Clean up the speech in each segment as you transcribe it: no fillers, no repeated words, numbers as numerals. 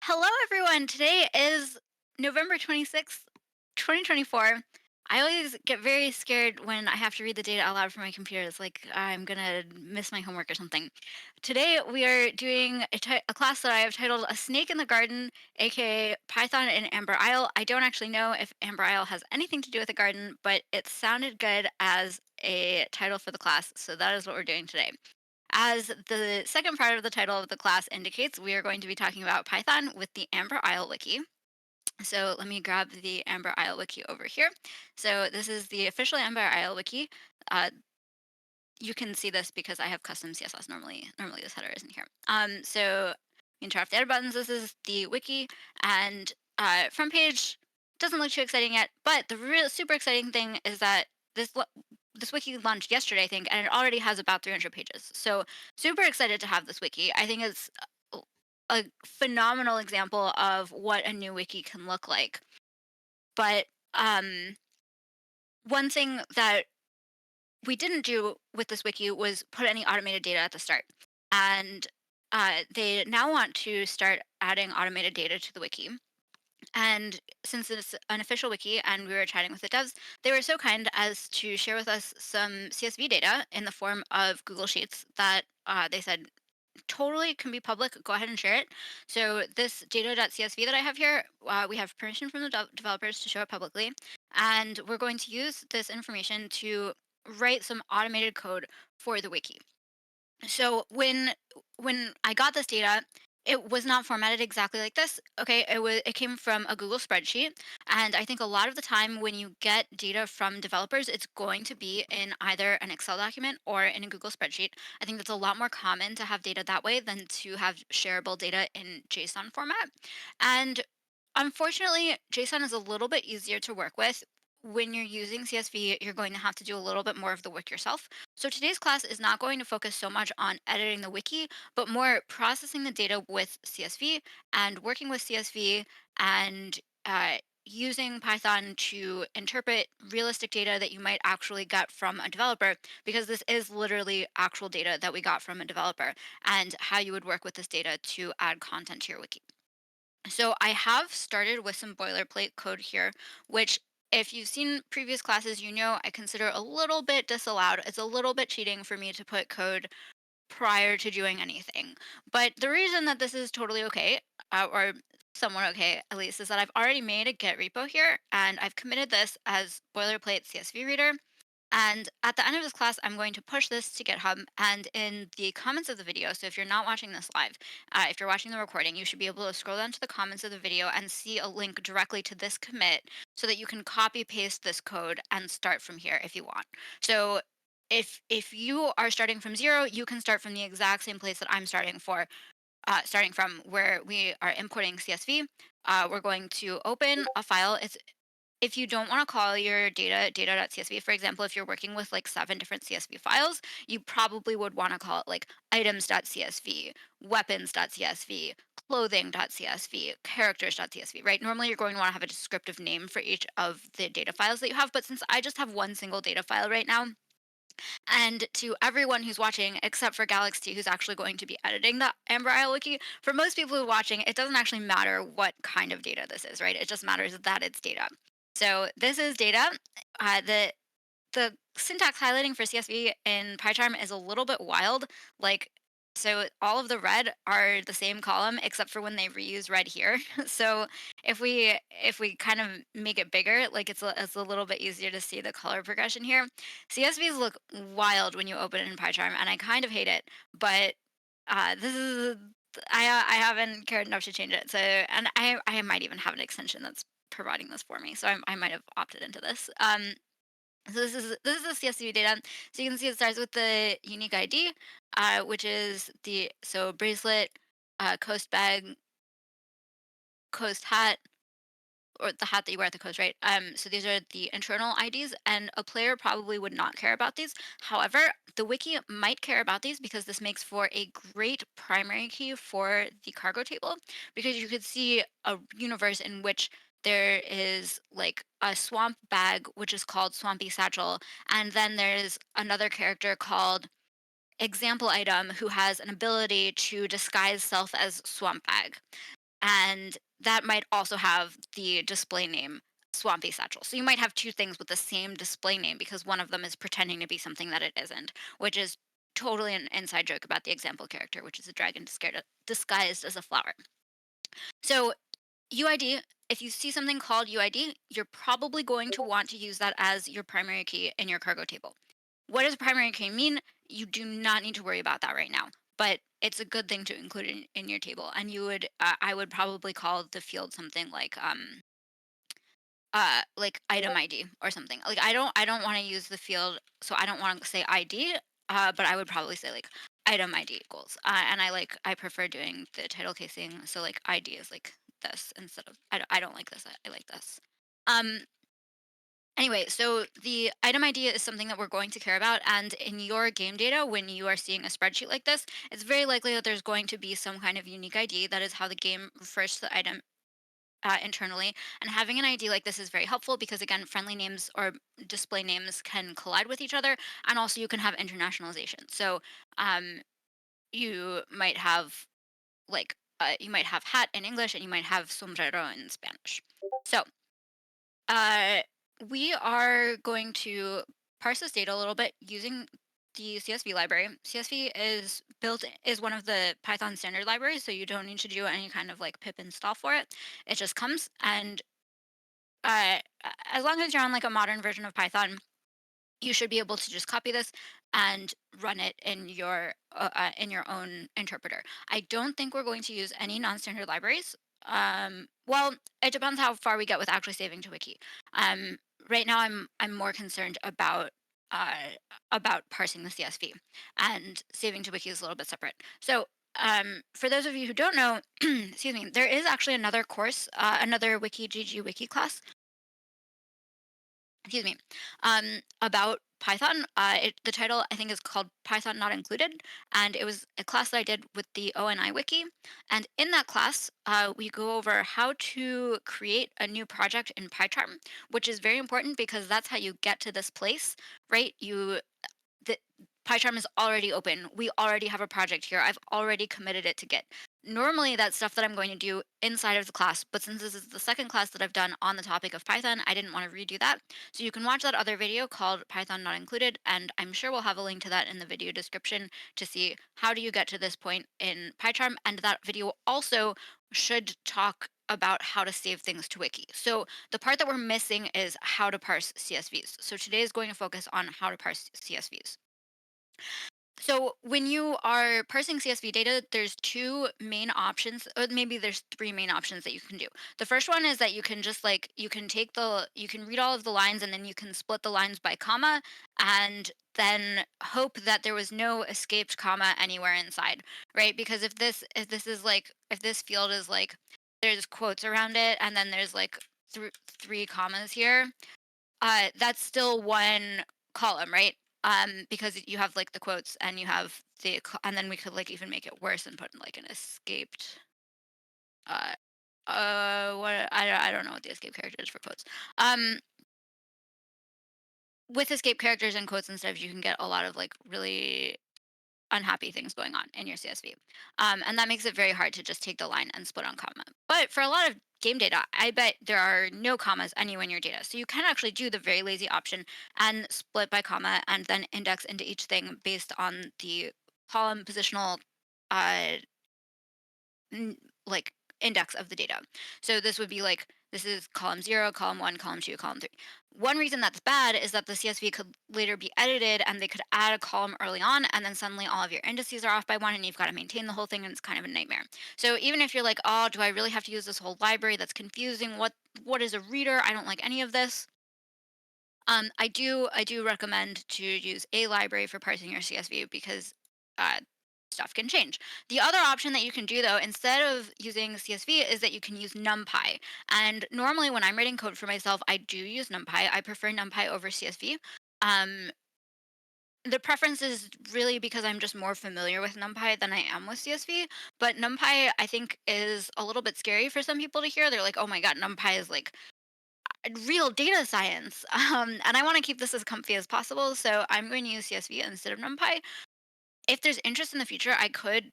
Hello, everyone. Today is November 26th, 2024. I always get very scared when I have to read the data out loud from my computer. It's like I'm going to miss my homework or something. Today, we are doing a class that I have titled A Snake in the Garden, aka Python in Amber Isle. I don't actually know if Amber Isle has anything to do with a garden, but it sounded good as a title for the class. So that is what we're doing today. As the second part of the title of the class indicates, we are going to be talking about Python with the Amber Isle Wiki. So let me grab the Amber Isle Wiki over here. So this is the official Amber Isle Wiki. Uh, you can see this because I have custom CSS. Normally this header isn't here. So in turn off the edit buttons, this is the wiki, and front page doesn't look too exciting yet. But the real super exciting thing is that this wiki launched yesterday, I think, and it already has about 300 pages. So super excited to have this wiki. I think it's a phenomenal example of what a new wiki can look like. But um, one thing that we didn't do with this wiki was put any automated data at the start. And they now want to start adding automated data to the wiki. And since it's an official wiki and we were chatting with the devs, they were so kind as to share with us some CSV data in the form of Google Sheets that they said totally can be public. Go ahead and share it. So this data.csv that I have here, we have permission from the developers to show it publicly, and we're going to use this information to write some automated code for the wiki. So when I got this data, it was not formatted exactly like this. Okay, it came from a Google spreadsheet, and I think a lot of the time when you get data from developers, it's going to be in either an Excel document or in a Google spreadsheet. I think that's a lot more common to have data that way than to have shareable data in JSON format. And unfortunately, JSON is a little bit easier to work with. When you're using CSV, you're going to have to do a little bit more of the work yourself. So today's class is not going to focus so much on editing the wiki, but more processing the data with CSV and working with CSV and using Python to interpret realistic data that you might actually get from a developer, because this is literally actual data that we got from a developer, and how you would work with this data to add content to your wiki. So I have started with some boilerplate code here, which if you've seen previous classes, you know I consider a little bit disallowed. It's a little bit cheating for me to put code prior to doing anything. But the reason that this is totally okay, or somewhat okay at least, is that I've already made a Git repo here, and I've committed this as boilerplate CSV reader. And at the end of this class, I'm going to push this to GitHub. And in the comments of the video, so if you're not watching this live, if you're watching the recording, you should be able to scroll down to the comments of the video and see a link directly to this commit so that you can copy paste this code and start from here if you want. So if you are starting from zero, you can start from the exact same place that I'm starting from, where we are importing CSV. We're going to open a file. It's If you don't want to call your data.csv, for example, if you're working with like 7 different CSV files, you probably would want to call it like items.csv, weapons.csv, clothing.csv, characters.csv, right? Normally you're going to want to have a descriptive name for each of the data files that you have, but since I just have one single data file right now, and to everyone who's watching, except for Galaxy, who's actually going to be editing the Amber Isle Wiki, for most people who are watching, it doesn't actually matter what kind of data this is, right? It just matters that it's data. So this is data. The syntax highlighting for CSV in PyCharm is a little bit wild. Like, so all of the red are the same column except for when they reuse red here. So if we kind of make it bigger, like it's a little bit easier to see the color progression here. CSVs look wild when you open it in PyCharm, and I kind of hate it. But this is I haven't cared enough to change it. So, and I might even have an extension that's providing this for me. So I might have opted into this. So this is the CSV data. So you can see it starts with the unique ID, which is the bracelet, coast bag, coast hat, or the hat that you wear at the coast, right? So these are the internal IDs, and a player probably would not care about these. However, the wiki might care about these because this makes for a great primary key for the cargo table, because you could see a universe in which there is like a swamp bag, which is called Swampy Satchel, and then there's another character called Example Item who has an ability to disguise self as Swamp Bag. and that might also have the display name Swampy Satchel. So you might have two things with the same display name because one of them is pretending to be something that it isn't, which is totally an inside joke about the example character, which is a dragon disguised as a flower. So UID, if you see something called UID, you're probably going to want to use that as your primary key in your cargo table. What does primary key mean? You do not need to worry about that right now, but it's a good thing to include in your table. And I would probably call the field something like item ID or something. Like I don't want to use the field, so I don't want to say ID, but I would probably say like item ID equals. And I prefer doing the title casing, so like ID is like this instead of I don't like this. I like this. Um, Anyway, so the item ID is something that we're going to care about. And in your game data, when you are seeing a spreadsheet like this, it's very likely that there's going to be some kind of unique ID. That is how the game refers to the item internally. And having an ID like this is very helpful because, again, friendly names or display names can collide with each other. And also, you can have internationalization. So um, you might have you might have hat in English and you might have sombrero in Spanish. So uh, we are going to parse this data a little bit using the CSV library. CSV is one of the Python standard libraries, so you don't need to do any kind of like pip install for it. It just comes, and as long as you're on like a modern version of Python, you should be able to just copy this and run it in your own interpreter. I don't think we're going to use any non-standard libraries. Well, it depends how far we get with actually saving to wiki. Um, right now, I'm more concerned uh, about parsing the CSV, and saving to wiki is a little bit separate. So. For those of you who don't know, excuse me, there is actually another course, another wiki class, excuse me, about Python. The title I think is called Python Not Included, and it was a class that I did with the ONI Wiki. And in that class, we go over how to create a new project in PyCharm, which is very important because that's how you get to this place, right? The PyCharm is already open. We already have a project here. I've already committed it to Git. Normally, that's stuff that I'm going to do inside of the class, but since this is the second class that I've done on the topic of Python, I didn't want to redo that. So you can watch that other video called Python Not Included, and I'm sure we'll have a link to that in the video description to see how do you get to this point in PyCharm. And that video also should talk about how to save things to wiki. So the part that we're missing is how to parse CSVs. So today is going to focus on how to parse CSVs. So when you are parsing CSV data, there's two main options, or maybe there's three main options that you can do. The first one is that you can just like you can read all of the lines and then you can split the lines by comma and then hope that there was no escaped comma anywhere inside, right? Because if this field is like there's quotes around it and then there's like three commas here, that's still one column, right? Because you have like the quotes and you have and then we could like even make it worse and put like an escaped. Uh, what I don't know what the escape character is for quotes. Um, with escape characters and quotes and stuff, you can get a lot of like really unhappy things going on in your CSV. And that makes it very hard to just take the line and split on comma. But for a lot of game data, I bet there are no commas anywhere in your data. So you can actually do the very lazy option and split by comma and then index into each thing based on the column positional uh, like index of the data. So this would be like this is column 0, column 1, column 2, column 3. One reason that's bad is that the CSV could later be edited and they could add a column early on and then suddenly all of your indices are off by one and you've got to maintain the whole thing and it's kind of a nightmare. So even if you're like, "Oh, do I really have to use this whole library? That's confusing. What is a reader? I don't like any of this." I do recommend to use a library for parsing your CSV because uh, stuff can change. The other option that you can do though, instead of using CSV, is that you can use NumPy. And normally, when I'm writing code for myself, I do use NumPy. I prefer NumPy over CSV. Um, the preference is really because I'm just more familiar with NumPy than I am with CSV. But NumPy, I think, is a little bit scary for some people to hear. They're like, "Oh my god, NumPy is like real data science." And I want to keep this as comfy as possible, so I'm going to use CSV instead of NumPy. If there's interest in the future, I could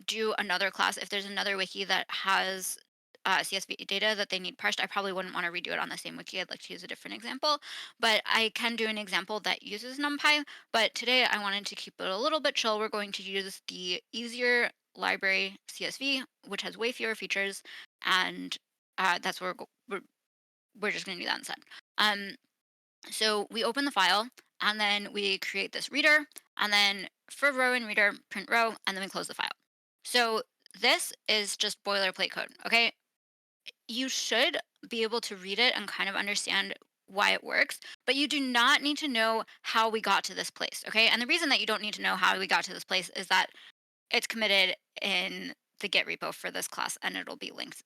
do another class if there's another wiki that has CSV data that they need parsed. I probably wouldn't want to redo it on the same wiki. I'd like to use a different example, but I can do an example that uses NumPy. But today I wanted to keep it a little bit chill. We're going to use the easier library CSV, which has way fewer features, and that's where we're just going to do that instead. Um, so we open the file, and then we create this reader, and then for row and reader, print row, and then we close the file. So this is just boilerplate code. Okay, you should be able to read it and kind of understand why it works, but you do not need to know how we got to this place. Okay. And the reason that you don't need to know how we got to this place is that it's committed in the Git repo for this class, and it'll be linked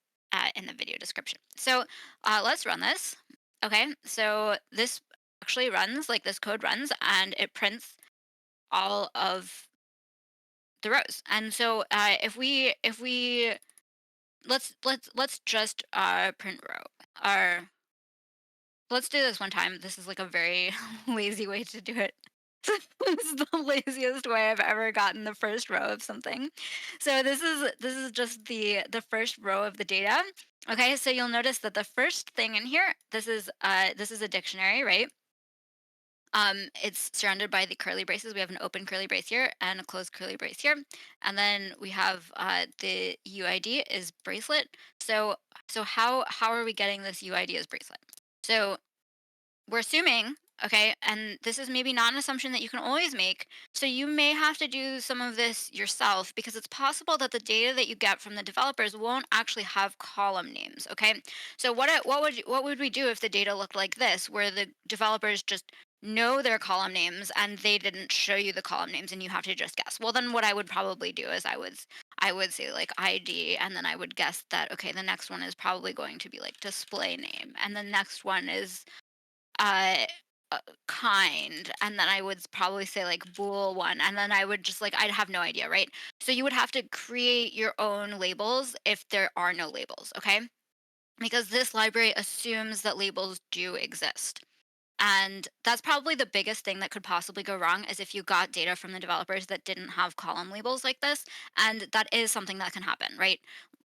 in the video description. So let's run this. Okay. So this actually runs, like this code runs, and it prints all of the rows. And so if we let's just print row, or let's do this one time. This is like a very lazy way to do it. This is the laziest way I've ever gotten the first row of something. So this is just the first row of the data. Okay, so you'll notice that the first thing in here, this is a dictionary, right? It's surrounded by the curly braces. We have an open curly brace here and a closed curly brace here, and then we have the UID is bracelet. So how are we getting this UID as bracelet? So we're assuming, okay, and this is maybe not an assumption that you can always make. So you may have to do some of this yourself, because it's possible that the data that you get from the developers won't actually have column names. Okay, so what would we do if the data looked like this, where the developers just know their column names and they didn't show you the column names and you have to just guess? Well, then what I would probably do is I would say like ID, and then I would guess that, okay, the next one is probably going to be like display name, and the next one is uh, kind, and then I would probably say like bool one, and then I would just like, I'd have no idea, right? So you would have to create your own labels if there are no labels, okay? Because this library assumes that labels do exist. And that's probably the biggest thing that could possibly go wrong, is if you got data from the developers that didn't have column labels like this. And that is something that can happen, right?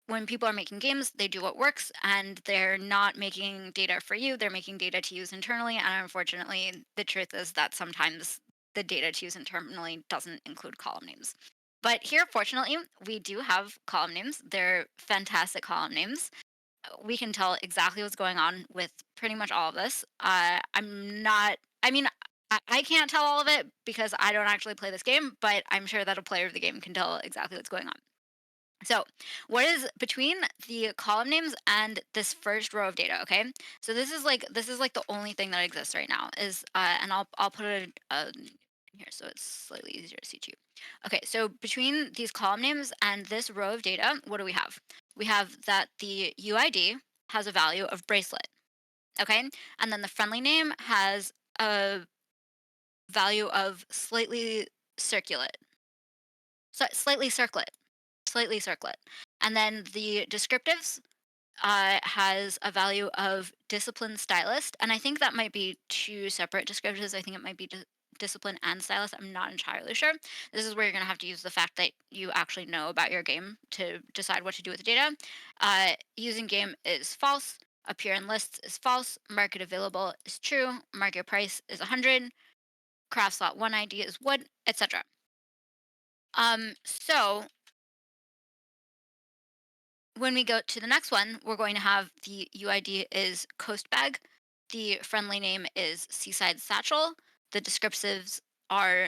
When people are making games, they do what works, and they're not making data for you. They're making data to use internally. And unfortunately, the truth is that sometimes the data to use internally doesn't include column names. But here, fortunately, we do have column names. They're fantastic column names. We can tell exactly what's going on with pretty much all of this. I'm not, I mean, I can't tell all of it because I don't actually play this game, but I'm sure that a player of the game can tell exactly what's going on. So, what is between the column names and this first row of data? Okay, so this is like the only thing that exists right now is, and I'll put it in here so it's slightly easier to see too. Okay, so between these column names and this row of data, what do we have? We have that the UID has a value of bracelet. Okay, and then the friendly name has a value of slightly circulate, so slightly circlet, slightly circlet, and then the descriptives has a value of discipline stylist, and I think that might be two separate descriptives. I think it might be discipline and stylist. I'm not entirely sure. This is where you're going to have to use the fact that you actually know about your game to decide what to do with the data. Using game is false. Appear in lists is false. Market available is true. Market price is 100. Craft slot 1 ID is wood, etc. So when we go to the next one, we're going to have the UID is Coast Bag. The friendly name is Seaside Satchel. The descriptives are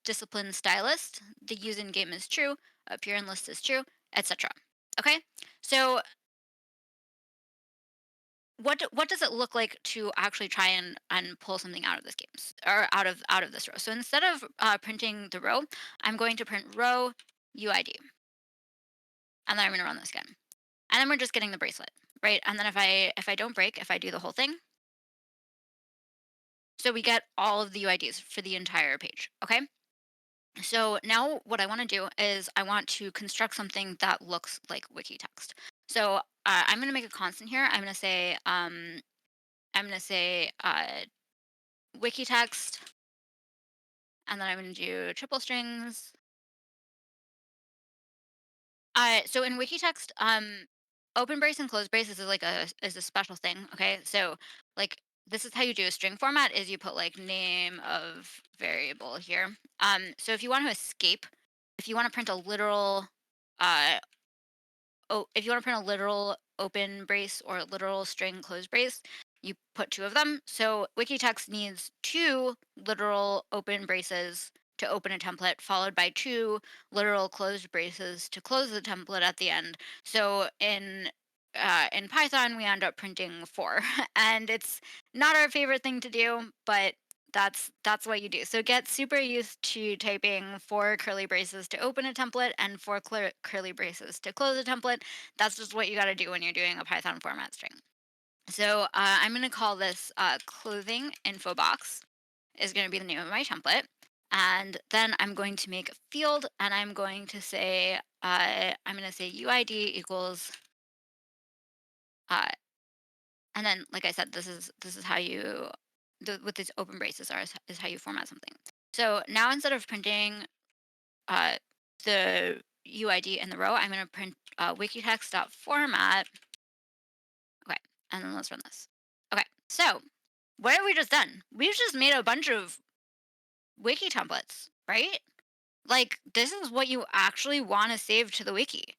Discipline Stylist. The use in game is true. Appear in list is true, etc. Okay, so what does it look like to actually try and pull something out of this game, or out of this row? So instead of printing the row, I'm going to print row UID, and then I'm going to run this again. And then we're just getting the bracelet, right? And then if I don't break, if I do the whole thing, so we get all of the UIDs for the entire page. Okay. So now what I want to do is I want to construct something that looks like wiki text. So I'm going to make a constant here. I'm going to say wiki text, and then I'm going to do triple strings. So in wiki text, open brace and closed brace is like a special thing. Okay, so like this is how you do a string format: is you put like name of variable here. So if you want to escape, if you want to print a literal, uh, if you want to print a literal open brace or a literal string closed brace, you put two of them. So Wikitext needs two literal open braces to open a template, followed by two literal closed braces to close the template at the end. So in Python, we end up printing four, and it's not our favorite thing to do, but that's what you do. So get super used to typing four curly braces to open a template and four curly braces to close a template. That's just what you got to do when you're doing a Python format string. So I'm going to call this clothing info box is going to be the name of my template. And then I'm going to make a field, and I'm going to say UID equals uh, and then like I said, this is how you with these open braces is how you format something. So now instead of printing uh, the UID in the row, I'm going to print wikitext.format. Okay, and then let's run this. Okay, so what have we just done? We've just made a bunch of wiki templates, right? Like this is what you actually want to save to the wiki.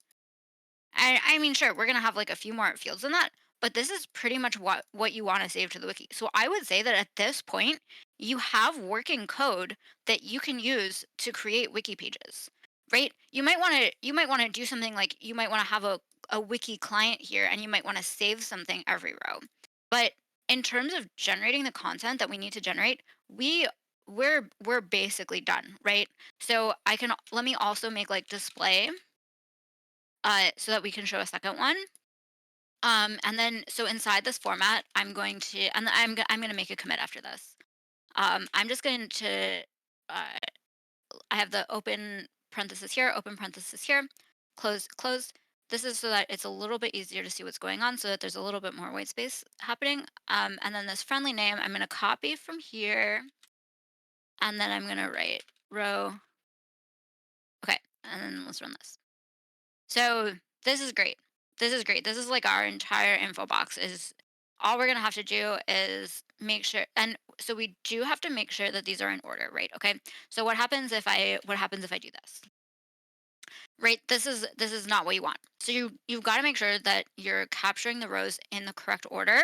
I mean, sure, we're gonna have like a few more fields than that, but this is pretty much what you want to save to the wiki. So I would say that at this point, you have working code that you can use to create wiki pages, right? You might want to do something like you might want to have a wiki client here, and you might want to save something every row. But in terms of generating the content that we need to generate, we're basically done, right? So I can let me also make like display so that we can show a second one. And then so inside this format, I'm going to, and I'm going to make a commit after this. I'm just going to, uh, I have the open parenthesis here, close. This is so that it's a little bit easier to see what's going on, so that there's a little bit more white space happening. And then this friendly name, I'm going to copy from here, and then I'm going to write row. Okay, and then let's run this. So this is great. This is great. This is like our entire info box is all we're gonna have to do is make sure, and so we do have to make sure that these are in order, right? Okay. So what happens if I do this? Right? This is not what you want. So you've got to make sure that you're capturing the rows in the correct order.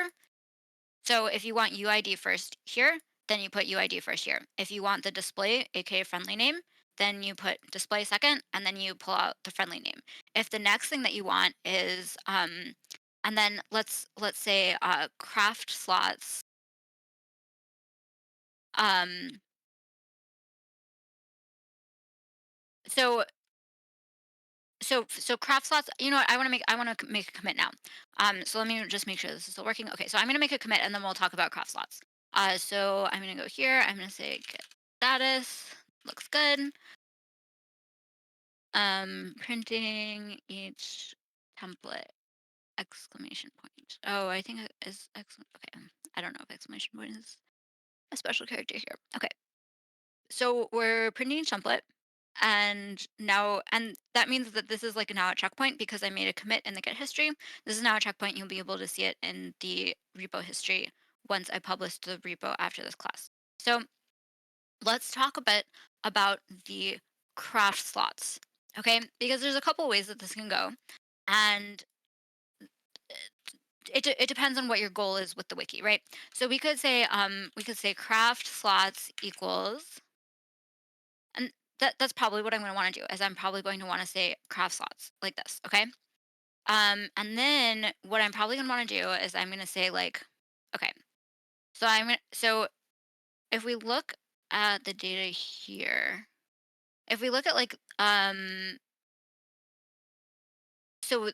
So if you want UID first here, then you put UID first here. If you want the display, aka friendly name, then you put display second, and then you pull out the friendly name. If the next thing that you want is, and then let's say craft slots. Um, so so craft slots. You know what? I want to make a commit now. So let me just make sure this is still working. Okay, so I'm gonna make a commit, and then we'll talk about craft slots. So I'm gonna go here. I'm gonna say get status. Looks good. Printing each template exclamation point. Oh, I think it is okay. I don't know if exclamation point is a special character here. Okay. So we're printing each template, and that means that this is like now a checkpoint because I made a commit in the get history. This is now a checkpoint. You'll be able to see it in the repo history once I publish the repo after this class. So let's talk a bit about the craft slots. Okay, because there's a couple ways that this can go, and it depends on what your goal is with the wiki, right? So we could say craft slots equals, and that's probably what I'm going to want to do, is I'm probably going to want to say craft slots like this, okay? And then what I'm probably going to want to do is I'm going to say like, okay, so if we look at the data here, if we look at like so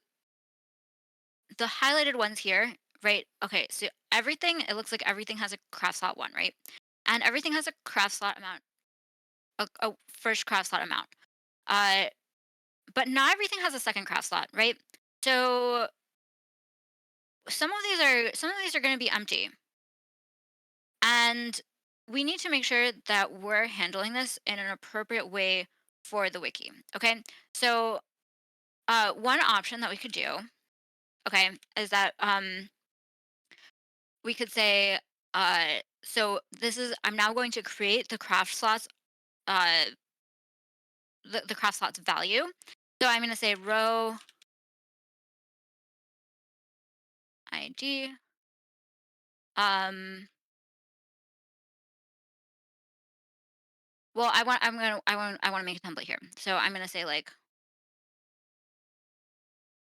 the highlighted ones here, right? Okay, so everything, it looks like everything has a craft slot one, right? And everything has a craft slot amount, a first craft slot amount. Uh, but not everything has a second craft slot, right? So some of these are going to be empty, and we need to make sure that we're handling this in an appropriate way for the wiki. Okay, so one option that we could do okay, is that we could say so this is I'm now going to create the craft slots uh the craft slots value. So I'm going to say row ID. Um, well, I want to make a template here. So I'm going to say like,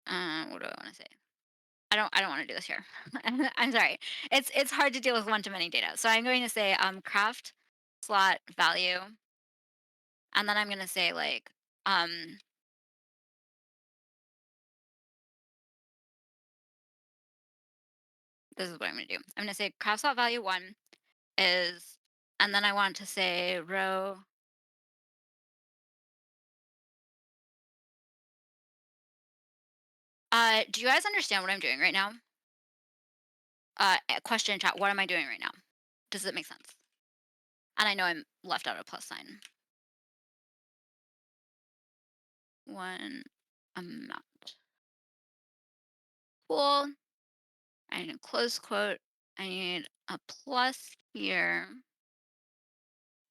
what do I want to say? I don't want to do this here. I'm sorry. It's hard to deal with one to many data. So I'm going to say craft slot value, and then I'm going to say like, um, this is what I'm going to do. I'm going to say craft slot value one is, and then I want to say row. Do you guys understand what I'm doing right now? Question in chat. What am I doing right now? Does it make sense? And I know I'm left out a plus sign. One amount. Cool. I need a close quote. I need a plus here.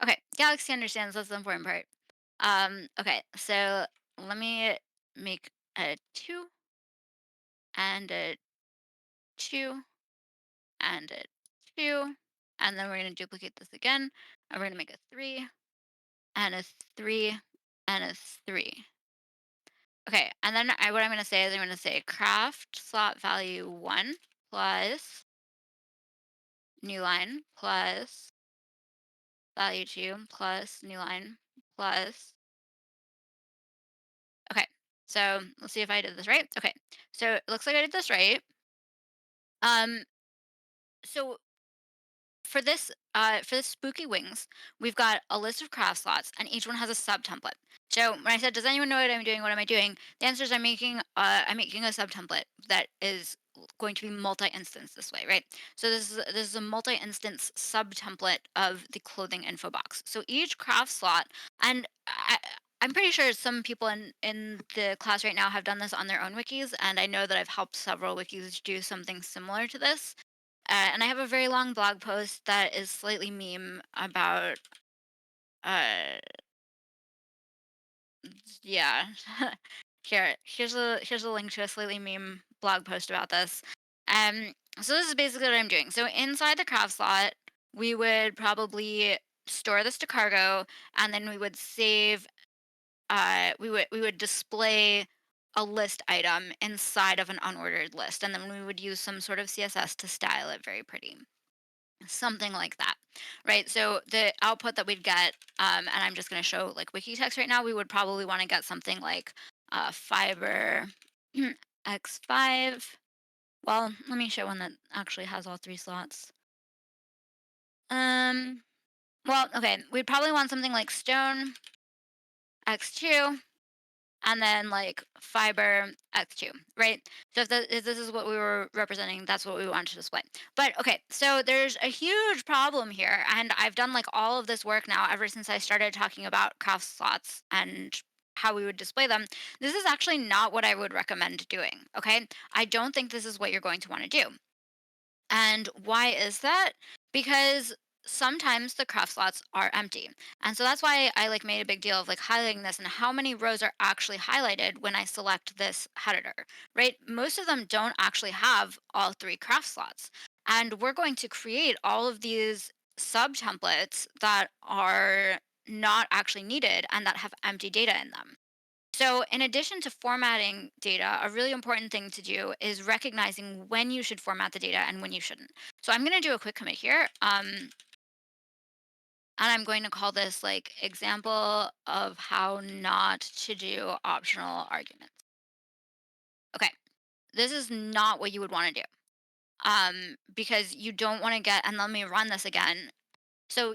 Okay, Galaxy understands. That's the important part. Okay, so let me make a two and a two and a two. And then we're going to duplicate this again. And we're going to make a three and a three and a three. Okay, and then what I'm going to say is I'm going to say craft slot value one plus new line plus value two plus new line plus. Okay, so let's see if I did this right. Okay, so it looks like I did this right. Um, so for this spooky wings, we've got a list of craft slots, and each one has a sub template. So when I said, "Does anyone know what I'm doing? What am I doing?" The answer is I'm making a sub template that is going to be multi-instance this way, right? So this is a multi-instance sub template of the clothing info box. So each craft slot, and I'm pretty sure some people in the class right now have done this on their own wikis, and I know that I've helped several wikis do something similar to this. And I have a very long blog post that is slightly meme about, uh, yeah. Here's a link to a slightly meme blog post about this. Um, so this is basically what I'm doing. So inside the craft slot, we would probably store this to cargo, and then we would save. We would display a list item inside of an unordered list, and then we would use some sort of CSS to style it very pretty. Something like that, right? So the output that we'd get, and I'm just going to show like wiki text right now, we would probably want to get something like fiber x5. Well, let me show one that actually has all three slots. Um, well, okay, we'd probably want something like stone x2 and then like fiber x2, right? So if this is what we were representing, that's what we want to display. But okay, so there's a huge problem here, and I've done like all of this work now ever since I started talking about craft slots and how we would display them. This is actually not what I would recommend doing. Okay, I don't think this is what you're going to want to do. And why is that? Because sometimes the craft slots are empty. And so that's why I like made a big deal of like highlighting this and how many rows are actually highlighted when I select this editor, right? Most of them don't actually have all three craft slots. And we're going to create all of these sub templates that are not actually needed and that have empty data in them. So, in addition to formatting data, a really important thing to do is recognizing when you should format the data and when you shouldn't. So, I'm going to do a quick commit here. And I'm going to call this like example of how not to do optional arguments. Okay. This is not what you would want to do. Because you don't want to get, and let me run this again. So,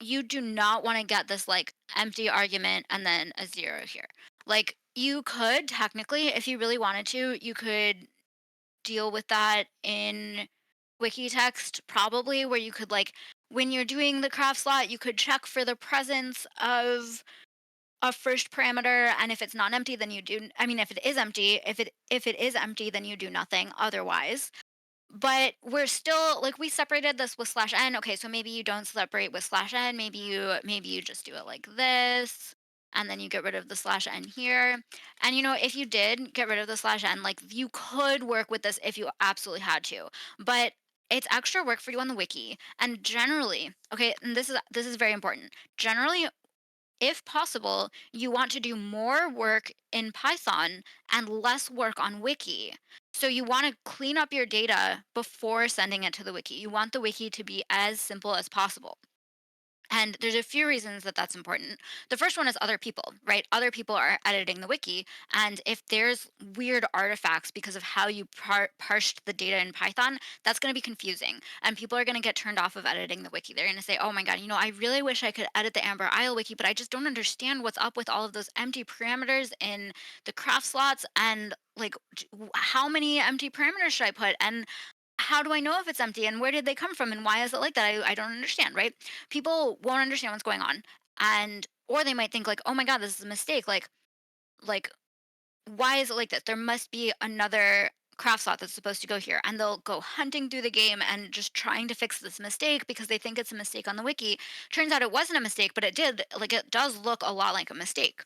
you do not want to get this like empty argument and then a zero here. Like you could technically, if you really wanted to, you could deal with that in wiki text probably where you could like when you're doing the craft slot, you could check for the presence of a first parameter, and if it's not empty, then you do, I mean, if it is empty, if it is empty, then you do nothing otherwise. But we're still like, we separated this with slash n. Okay, so maybe you don't separate with slash n. Maybe you just do it like this, and then you get rid of the slash n here. And if you did get rid of the slash n, like, you could work with this if you absolutely had to. But it's extra work for you on the wiki. And generally, okay, and this is very important. Generally, if possible, you want to do more work in Python and less work on Wiki. So you want to clean up your data before sending it to the Wiki. You want the Wiki to be as simple as possible. And there's a few reasons that that's important. The first one is other people, right? Other people are editing the wiki. And if there's weird artifacts because of how you parsed the data in Python, that's going to be confusing. And people are going to get turned off of editing the wiki. They're going to say, oh my God, I really wish I could edit the Amber Isle wiki, but I just don't understand what's up with all of those empty parameters in the craft slots. And like, how many empty parameters should I put? And how do I know if it's empty, and where did they come from, and why is it like that? I don't understand, right? People won't understand what's going on. And or they might think like, oh my God, this is a mistake. Like why is it like this? There must be another craft slot that's supposed to go here. And they'll go hunting through the game and just trying to fix this mistake because they think it's a mistake on the wiki. Turns out it wasn't a mistake, but it does look a lot like a mistake.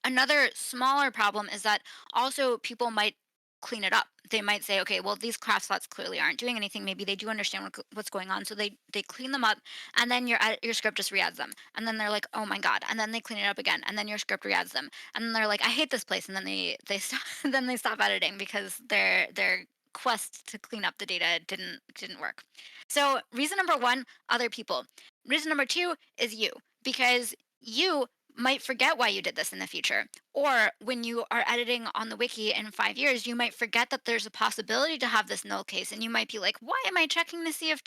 Another smaller problem is that also people might clean it up. They might say, okay, well, these craft slots clearly aren't doing anything. Maybe they do understand what's going on, so they clean them up, and then your script just re-adds them, and then they're like, oh my God, and then they clean it up again, and then your script re-adds them, and then they're like, I hate this place, and then they stop, then they stop editing because their quest to clean up the data didn't work. So reason number one, other people. Reason number two is you, because you might forget why you did this in the future. Or when you are editing on the wiki in 5 years, you might forget that there's a possibility to have this null case. And you might be like, why am I checking to see if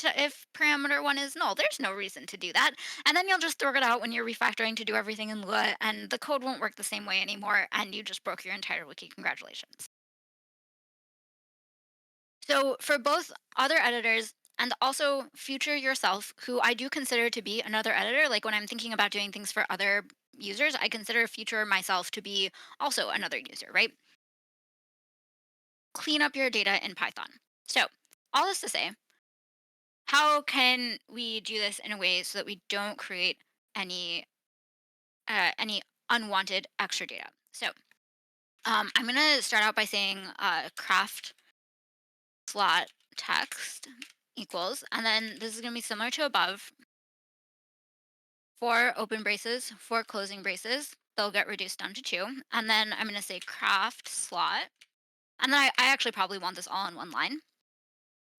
parameter one is null? There's no reason to do that. And then you'll just throw it out when you're refactoring to do everything in Lua, and the code won't work the same way anymore. And you just broke your entire wiki. Congratulations. So, for both other editors and also future yourself, who I do consider to be another editor, like when I'm thinking about doing things for other users, I consider future myself to be also another user, right? Clean up your data in Python. So, all this to say, how can we do this in a way so that we don't create any any unwanted extra data? So, I'm gonna start out by saying craft slot text equals, and then this is going to be similar to above. For open braces, for closing braces, they'll get reduced down to two. And then I'm going to say craft slot. And then I actually probably want this all in one line.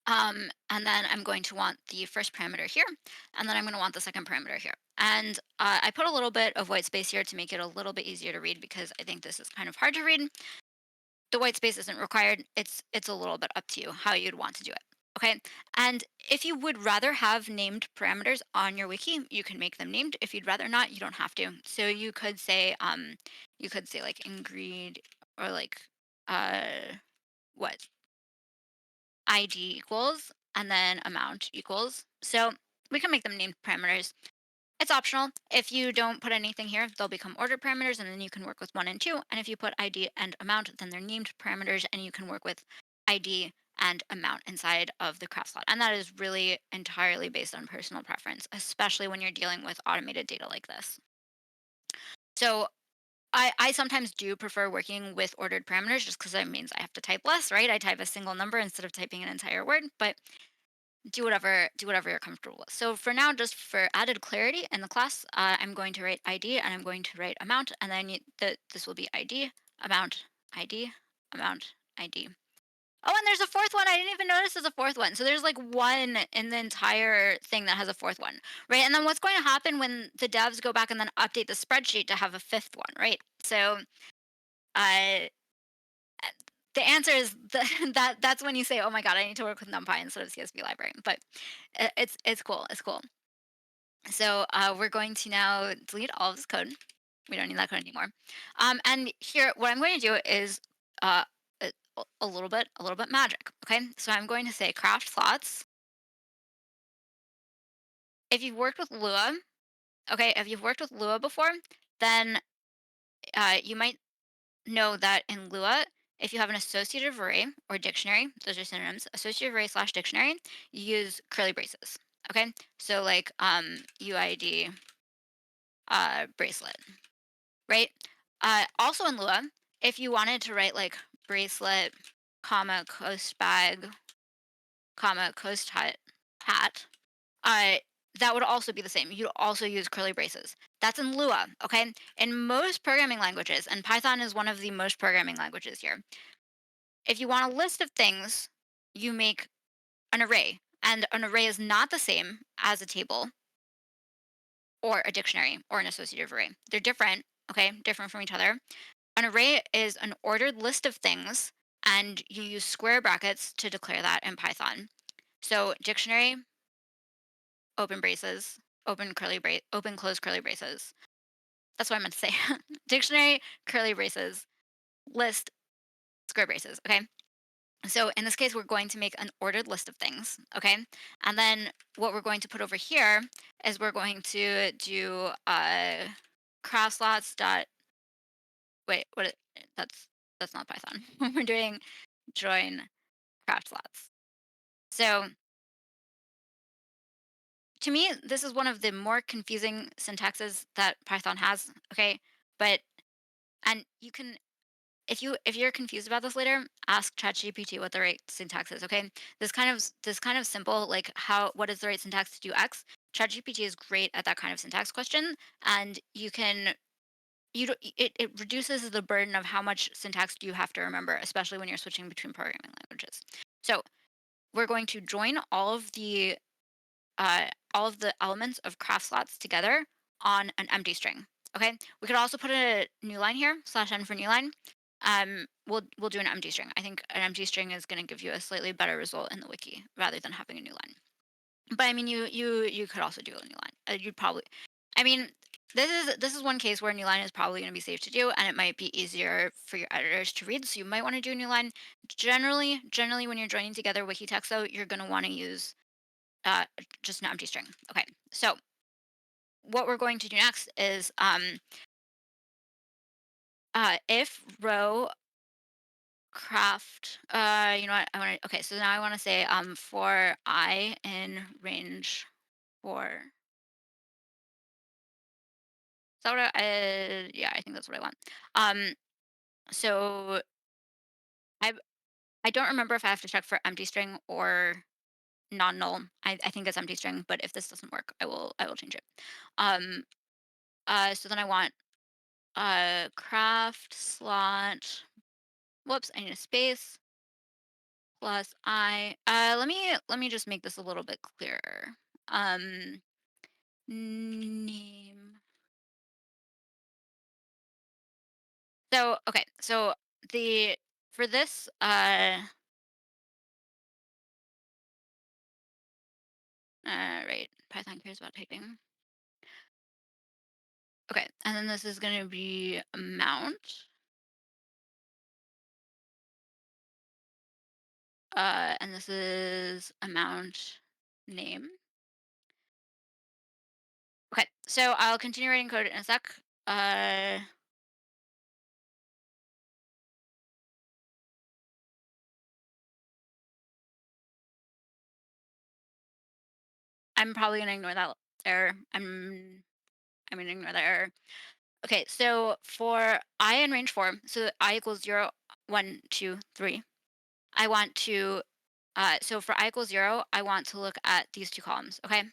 And then I'm going to want the first parameter here. And then I'm going to want the second parameter here. And I put a little bit of white space here to make it a little bit easier to read because I think this is kind of hard to read. The white space isn't required. It's a little bit up to you how you'd want to do it. Okay. And if you would rather have named parameters on your wiki, you can make them named. If you'd rather not, you don't have to. So you could say like ingred or like uh what ID equals and then amount equals. So we can make them named parameters. It's optional. If you don't put anything here, they'll become ordered parameters, and then you can work with one and two. And if you put ID and amount, then they're named parameters, and you can work with ID and amount inside of the craft slot. And that is really entirely based on personal preference, especially when you're dealing with automated data like this. So I sometimes do prefer working with ordered parameters just because that means I have to type less, right? I type a single number instead of typing an entire word. But do whatever you're comfortable with. So for now, just for added clarity in the class, I'm going to write ID and I'm going to write amount, and then this will be ID amount ID amount ID. Oh, and there's a fourth one. I didn't even notice there's a fourth one. So there's like one in the entire thing that has a fourth one, right? And then what's going to happen when the devs go back and then update the spreadsheet to have a fifth one, right? So uh, the answer is that's when you say, "Oh my God, I need to work with NumPy instead of CSV library." But it's cool. It's cool. So we're going to now delete all of this code. We don't need that code anymore. And here, what I'm going to do is uh, a little bit magic. Okay, so I'm going to say craft slots. If you've worked with Lua, okay, if you've worked with Lua before, then you might know that in Lua, if you have an associative array or dictionary, those are synonyms, associative array slash dictionary, you use curly braces. Okay. So like UID bracelet, right? Also in Lua, if you wanted to write like bracelet, comma, coast bag, comma, coast hat, uh, that would also be the same. You'd also use curly braces. That's in Lua, okay? In most programming languages, and Python is one of the most programming languages here, if you want a list of things, you make an array. And an array is not the same as a table or a dictionary or an associative array. They're different, okay? Different from each other. An array is an ordered list of things, and you use square brackets to declare that in Python. So dictionary, open braces, open close curly braces. That's what I meant to say. Dictionary, curly braces, list, square braces. Okay. So in this case, we're going to make an ordered list of things. Okay. And then what we're going to put over here is we're going to do craft slots dot wait, that's not Python. We're doing join craft slots. So to me, this is one of the more confusing syntaxes that Python has. Okay. But and you can if you're confused about this later, ask ChatGPT what the right syntax is. Okay, this kind of simple like how what is the right syntax to do X. ChatGPT is great at that kind of syntax question, and you can it reduces the burden of how much syntax do you have to remember, especially when you're switching between programming languages. So we're going to join all of the elements of craft slots together on an empty string. Okay. We could also put a new line here, slash n for new line. We'll do an empty string. I think an empty string is going to give you a slightly better result in the wiki rather than having a new line. But I mean, you could also do a new line. You'd probably, I mean, this is one case where a new line is probably going to be safe to do, and it might be easier for your editors to read. So you might want to do a new line. Generally, when you're joining together wiki text, though, you're going to want to use uh, just an empty string. Okay, so what we're going to do next is if row craft you know what I want to okay so now I want to say for I in range 4 is that what yeah I think that's what I want um so I I don't remember if I have to check for empty string or non-null. I think it's empty string, but if this doesn't work I will change it. um so then I want craft slot. Whoops, I need a space plus I. Let me just make this a little bit clearer. Um, name. So okay, so the for this right, Python cares about typing. Okay, and then this is going to be amount. And this is amount name. Okay, so I'll continue writing code in a sec. Uh, I'm probably gonna ignore that error. I'm gonna ignore that error. Okay, so for I in range 4, so I equals 0, 1, 2, 3. I want to, so for I equals 0, I want to look at these two columns, okay?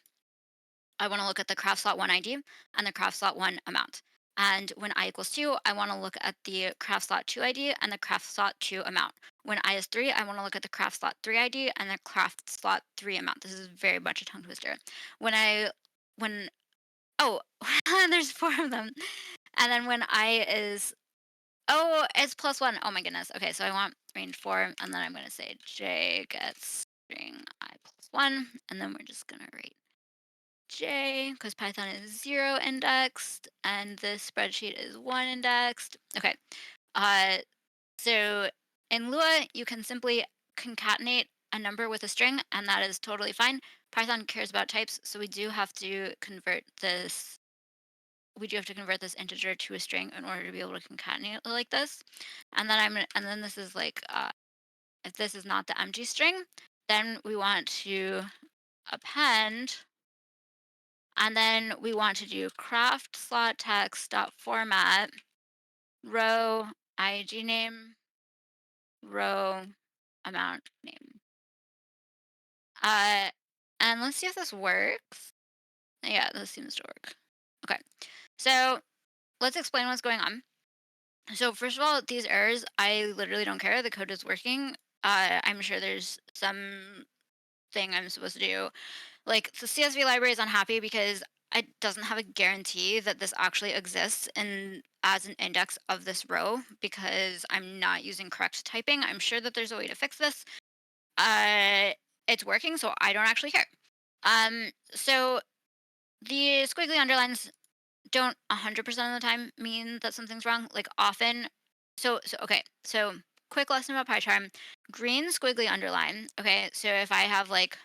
I want to look at the craft slot 1 ID and the craft slot 1 amount. And when I equals 2, I want to look at the craft slot 2 ID and the craft slot 2 amount. When I is 3, I want to look at the craft slot 3 ID and the craft slot 3 amount. This is very much a tongue twister. When oh, there's 4 of them. And then when I is oh, it's plus 1. Oh my goodness. Okay, so I want range 4, and then I'm going to say j gets string I plus 1, and then we're just going to write j because Python is 0 indexed, and this spreadsheet is 1 indexed. Okay, uh, so in Lua, you can simply concatenate a number with a string, and that is totally fine. Python cares about types, so we do have to convert this we do have to convert this integer to a string in order to be able to concatenate it like this. And then and then this is like, if this is not the empty string, then we want to append, and then we want to do craft slot text dot format row ig name row amount name. Uh, and let's see if this works. Yeah, this seems to work. Okay, so let's explain what's going on. So first of all, these errors, I literally don't care. The code is working. I'm sure there's some thing I'm supposed to do. Like the CSV library is unhappy because it doesn't have a guarantee that this actually exists in as an index of this row because I'm not using correct typing. I'm sure that there's a way to fix this. Uh, it's working, so I don't actually care. So the squiggly underlines don't 100% of the time mean that something's wrong. Like often, okay. So quick lesson about PyCharm: green squiggly underline. Okay, so if I have like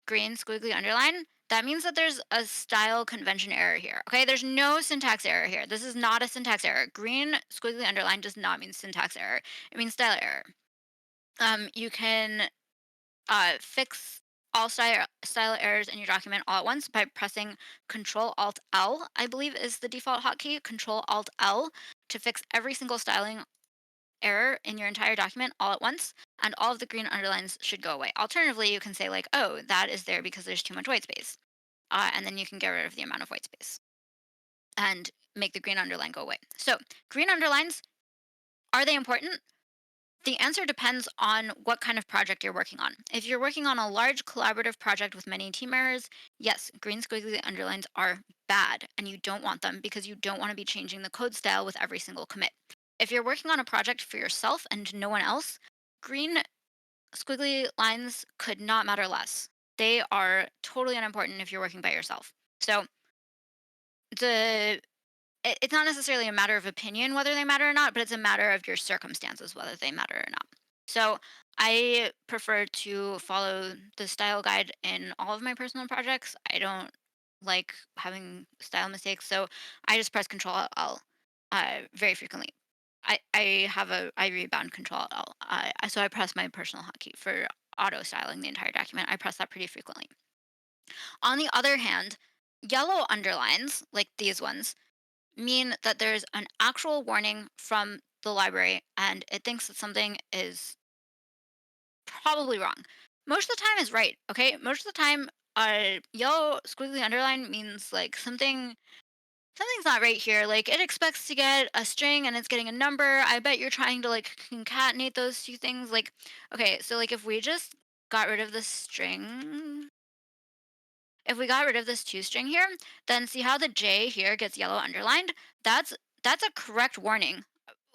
green squiggly underline, that means that there's a style convention error here. Okay, there's no syntax error here. This is not a syntax error. Green squiggly underline does not mean syntax error. It means style error. You can fix all style errors in your document all at once by pressing Control Alt L, I believe is the default hotkey. Control Alt L to fix every single styling error in your entire document all at once, and all of the green underlines should go away. Alternatively, you can say like, oh, that is there because there's too much white space, and then you can get rid of the amount of white space and make the green underline go away. So green underlines, are they important? The answer depends on what kind of project you're working on. If you're working on a large collaborative project with many team members, yes, green squiggly underlines are bad and you don't want them because you don't want to be changing the code style with every single commit. If you're working on a project for yourself and no one else, green squiggly lines could not matter less. They are totally unimportant if you're working by yourself. So the it's not necessarily a matter of opinion whether they matter or not, but it's a matter of your circumstances whether they matter or not. So I prefer to follow the style guide in all of my personal projects. I don't like having style mistakes, so I just press Control L very frequently. I rebound Control L, so I press my personal hotkey for auto styling the entire document. I press that pretty frequently. On the other hand, yellow underlines like these ones mean that there's an actual warning from the library and it thinks that something is probably wrong. Most of the time is right, okay? Most of the time, yellow squiggly underline means like something's not right here. Like it expects to get a string and it's getting a number. I bet you're trying to like concatenate those two things. Like, okay, so like if we just got rid of the string, if we got rid of this two string here, then see how the J here gets yellow underlined? That's that's a correct warning.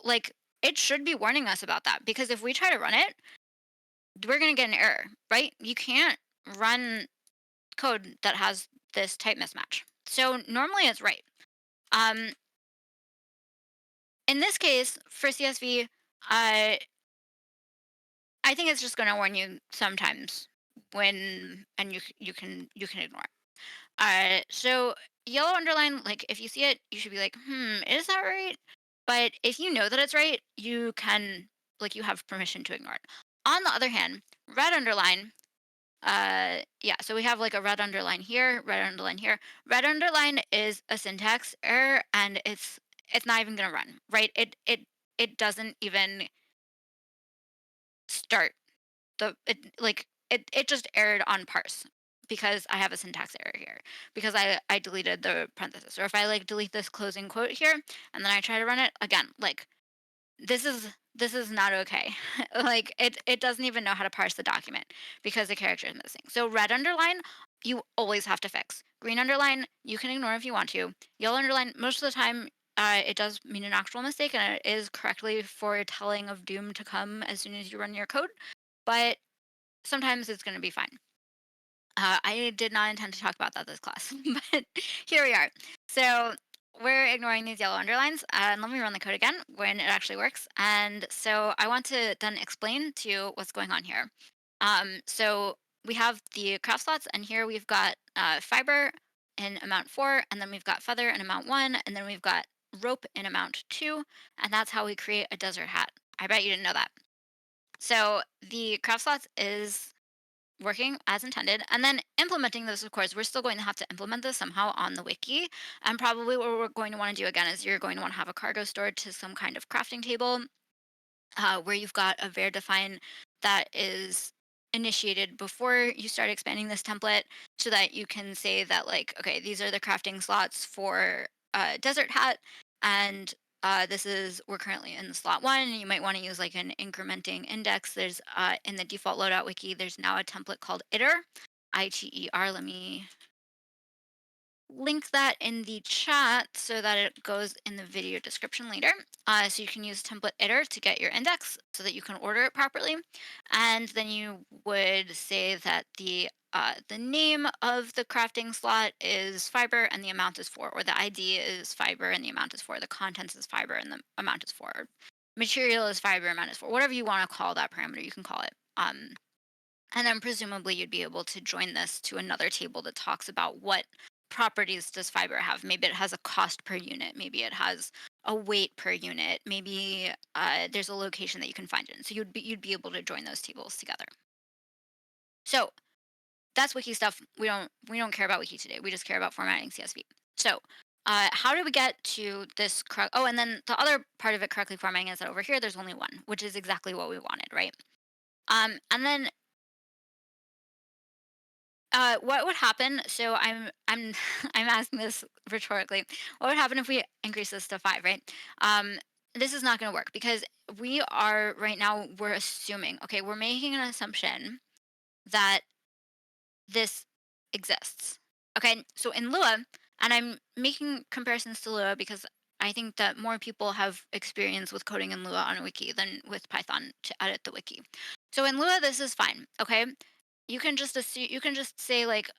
Like it should be warning us about that because if we try to run it, we're going to get an error, right? You can't run code that has this type mismatch. So normally it's right. Um, in this case, for CSV, I I think it's just going to warn you sometimes when, and you can ignore it. So yellow underline, like if you see it, you should be like, is that right? But if you know that it's right, you can, like, you have permission to ignore it. On the other hand, red underline, yeah, so we have like a red underline here, red underline here. Red underline is a syntax error and it's not even gonna run, right? It doesn't even start it just errored on parse because I have a syntax error here because I deleted the parenthesis. Or if I like delete this closing quote here and then I try to run it again, like this is not okay. Like it doesn't even know how to parse the document because the character is missing. So red underline, you always have to fix. Green underline, you can ignore if you want to. Yellow underline, most of the time, it does mean an actual mistake and it is correctly foretelling of doom to come as soon as you run your code. But sometimes it's going to be fine. I did not intend to talk about that this class, but here we are. So we're ignoring these yellow underlines, and let me run the code again when it actually works. And so I want to then explain to you what's going on here. So we have the craft slots, and here we've got fiber in amount 4, and then we've got feather in amount 1, and then we've got rope in amount 2, and that's how we create a desert hat. I bet you didn't know that. So the craft slots is working as intended. And then implementing this, of course, we're still going to have to implement this somehow on the wiki. And probably what we're going to want to do again is you're going to want to have a cargo stored to some kind of crafting table where you've got a var define that is initiated before you start expanding this template so that you can say that like okay these are the crafting slots for desert hat and this is we're currently in slot 1 and you might want to use like an incrementing index. There's in the default loadout wiki there's now a template called iter, iter. Let me link that in the chat so that it goes in the video description later. So you can use template iter to get your index so that you can order it properly. And then you would say that the name of the crafting slot is fiber and the amount is 4, or the ID is fiber and the amount is 4, the contents is fiber and the amount is 4. Material is fiber, amount is 4. Whatever you want to call that parameter, you can call it. And then presumably you'd be able to join this to another table that talks about what properties does fiber have. Maybe it has a cost per unit. Maybe it has a weight per unit. Maybe there's a location that you can find it in. So you'd be able to join those tables together. So that's wiki stuff. We don't care about wiki today. We just care about formatting CSV. So how do we get to this? Oh, and then the other part of it correctly formatting is that over here there's only one, which is exactly what we wanted, right? And then what would happen? So I'm I'm asking this rhetorically. What would happen if we increase this to 5? Right? This is not going to work because we are right now. We're assuming. Okay, we're making an assumption that this exists. Okay, so in Lua, and I'm making comparisons to Lua because I think that more people have experience with coding in Lua on a wiki than with Python to edit the wiki. So in Lua, this is fine. Okay, you can just assume, you can just say like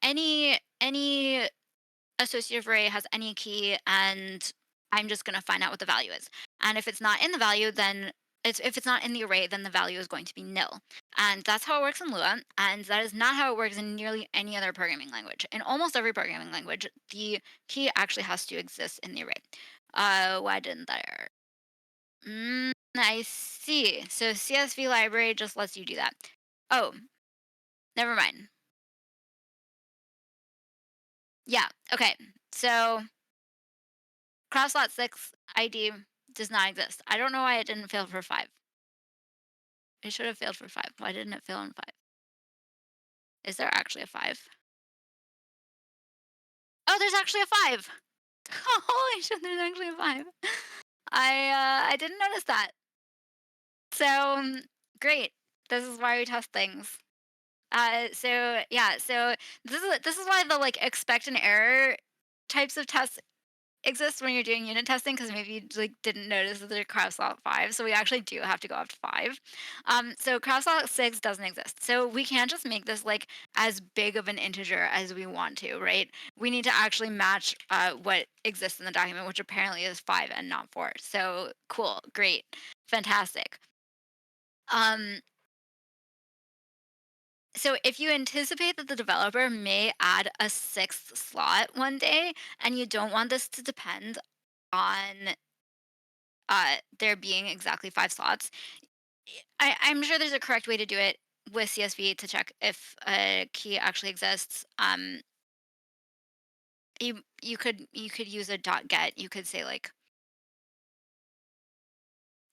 any associative array has any key, and I'm just going to find out what the value is. And if it's not in the value, then if it's not in the array, then the value is going to be nil. And that's how it works in Lua. And that is not how it works in nearly any other programming language. In almost every programming language, the key actually has to exist in the array. Why didn't that error? I see. So CSV library just lets you do that. Oh, never mind. Yeah. Okay. So CrossLot 6 ID does not exist. I don't know why it didn't fail for 5. It should have failed for 5. Why didn't it fail in 5? Is there actually a 5? Oh, there's actually a 5. Holy shit, there's actually a 5. I didn't notice that. So, great. This is why we test things. So yeah, so this is why the like expect an error types of tests exists when you're doing unit testing because maybe you like didn't notice that there's crossout 5, so we actually do have to go up to 5. So crossout 6 doesn't exist, so we can't just make this like as big of an integer as we want to, right? We need to actually match what exists in the document, which apparently is 5 and not 4. So cool, great, fantastic. um so if you anticipate that the developer may add a sixth slot one day and you don't want this to depend on there being exactly 5 slots. I'm sure there's a correct way to do it with CSV to check if a key actually exists. You could use a dot get. You could say like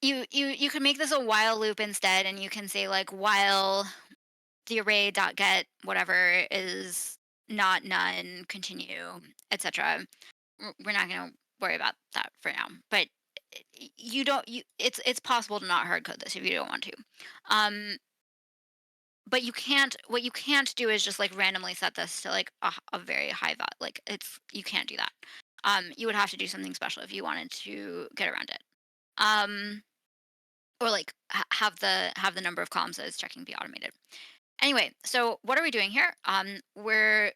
you could make this a while loop instead, and you can say like while the array dot get whatever is not none continue, etc. We're not going to worry about that for now, but you don't you it's possible to not hard code this if you don't want to. Um but you can't what you can't do is just like randomly set this to like a very high value. Like it's you can't do that. You would have to do something special if you wanted to get around it. Um or like have the number of columns that it's checking be automated. Anyway, so what are we doing here? We're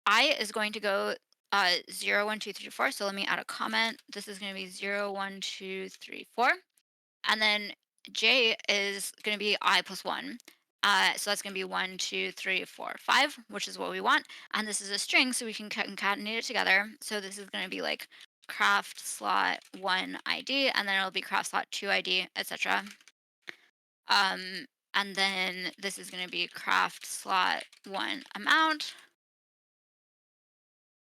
I is going to go 0, 1, 2, 3, 4. So let me add a comment. This is going to be 0, 1, 2, 3, 4. And then J is going to be I plus 1. So that's going to be 1, 2, 3, 4, 5, which is what we want. And this is a string, so we can concatenate it together. So this is going to be like craft slot one ID, and then it'll be craft slot two ID, etc. Um, and then this is going to be craft slot one amount.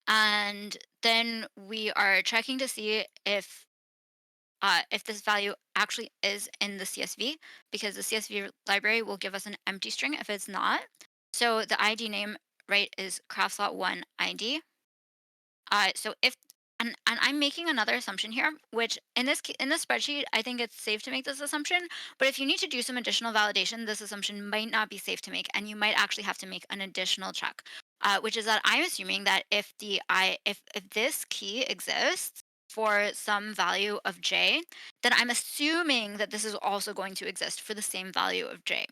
And then we are checking to see if this value actually is in the CSV, because the CSV library will give us an empty string if it's not. So the ID name, right, is craft slot one ID. So if and I'm making another assumption here, which in this spreadsheet, I think it's safe to make this assumption. But if you need to do some additional validation, this assumption might not be safe to make, and you might actually have to make an additional check, which is that I'm assuming that if this key exists for some value of j, then I'm assuming that this is also going to exist for the same value of j.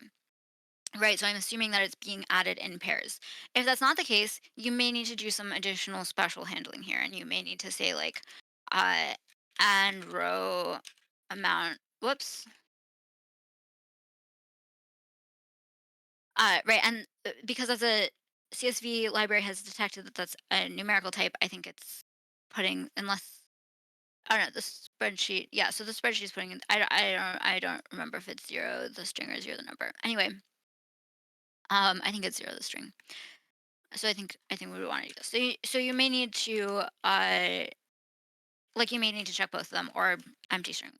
Right, so I'm assuming that it's being added in pairs. If that's not the case, you may need to do some additional special handling here, and you may need to say like, uh, and row amount. Whoops. Right, and because as a CSV library has detected that that's a numerical type, I think it's putting unless I don't know the spreadsheet. Yeah, so the spreadsheet is putting in. I don't remember if it's zero the string or zero the number. Anyway, I think it's zero the string. So I think we would want to do this. So you may need to like you may need to check both of them or empty string,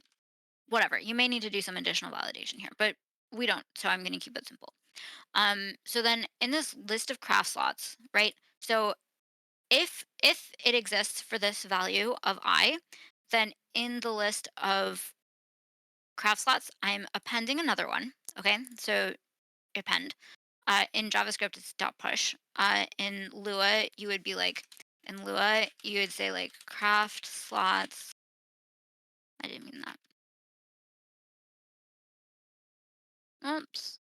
whatever. You may need to do some additional validation here, but we don't. So I'm going to keep it simple. So then in this list of craft slots, right? So if it exists for this value of I, then in the list of craft slots, I'm appending another one. Okay, so append. In JavaScript, it's dot push. In Lua, you would be like, in Lua, you would say like craft slots. I didn't mean that. Oops.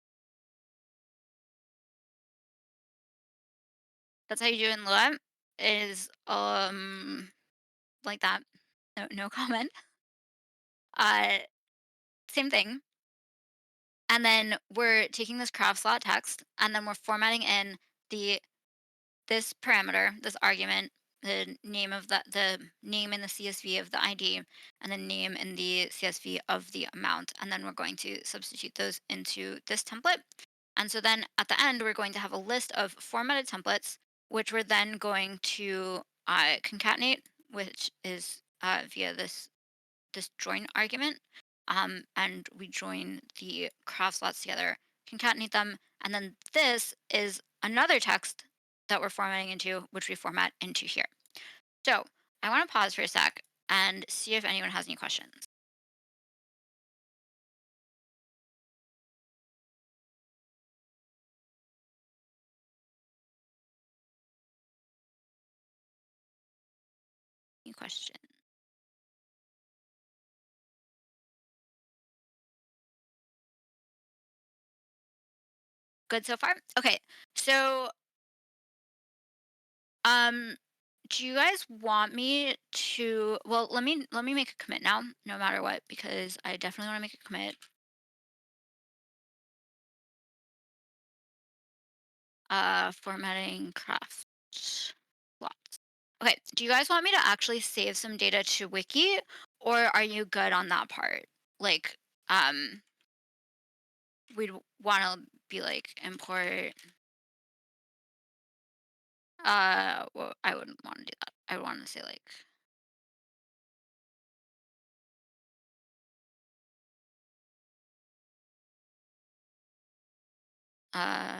That's how you do it in Lua. Is like that. No comment. Uh, Same thing. And then we're taking this craft slot text, and then we're formatting in the this parameter, this argument, the name of the name in the CSV of the ID, and the name in the CSV of the amount. And then we're going to substitute those into this template. And so then at the end, we're going to have a list of formatted templates, which we're then going to concatenate, which is via this join argument. And we join the craft slots together, concatenate them, and then this is another text that we're formatting into, which we format into here. So I want to pause for a sec and see if anyone has any questions. Any questions? Good so far? Okay. So um do you guys want me to well let me make a commit now, no matter what, because I definitely want to make a commit. Formatting craft lots. Okay, do you guys want me to actually save some data to Wiki, or are you good on that part? Like, um, we'd want to be like import. Well, I wouldn't want to do that. I would want to say like, uh,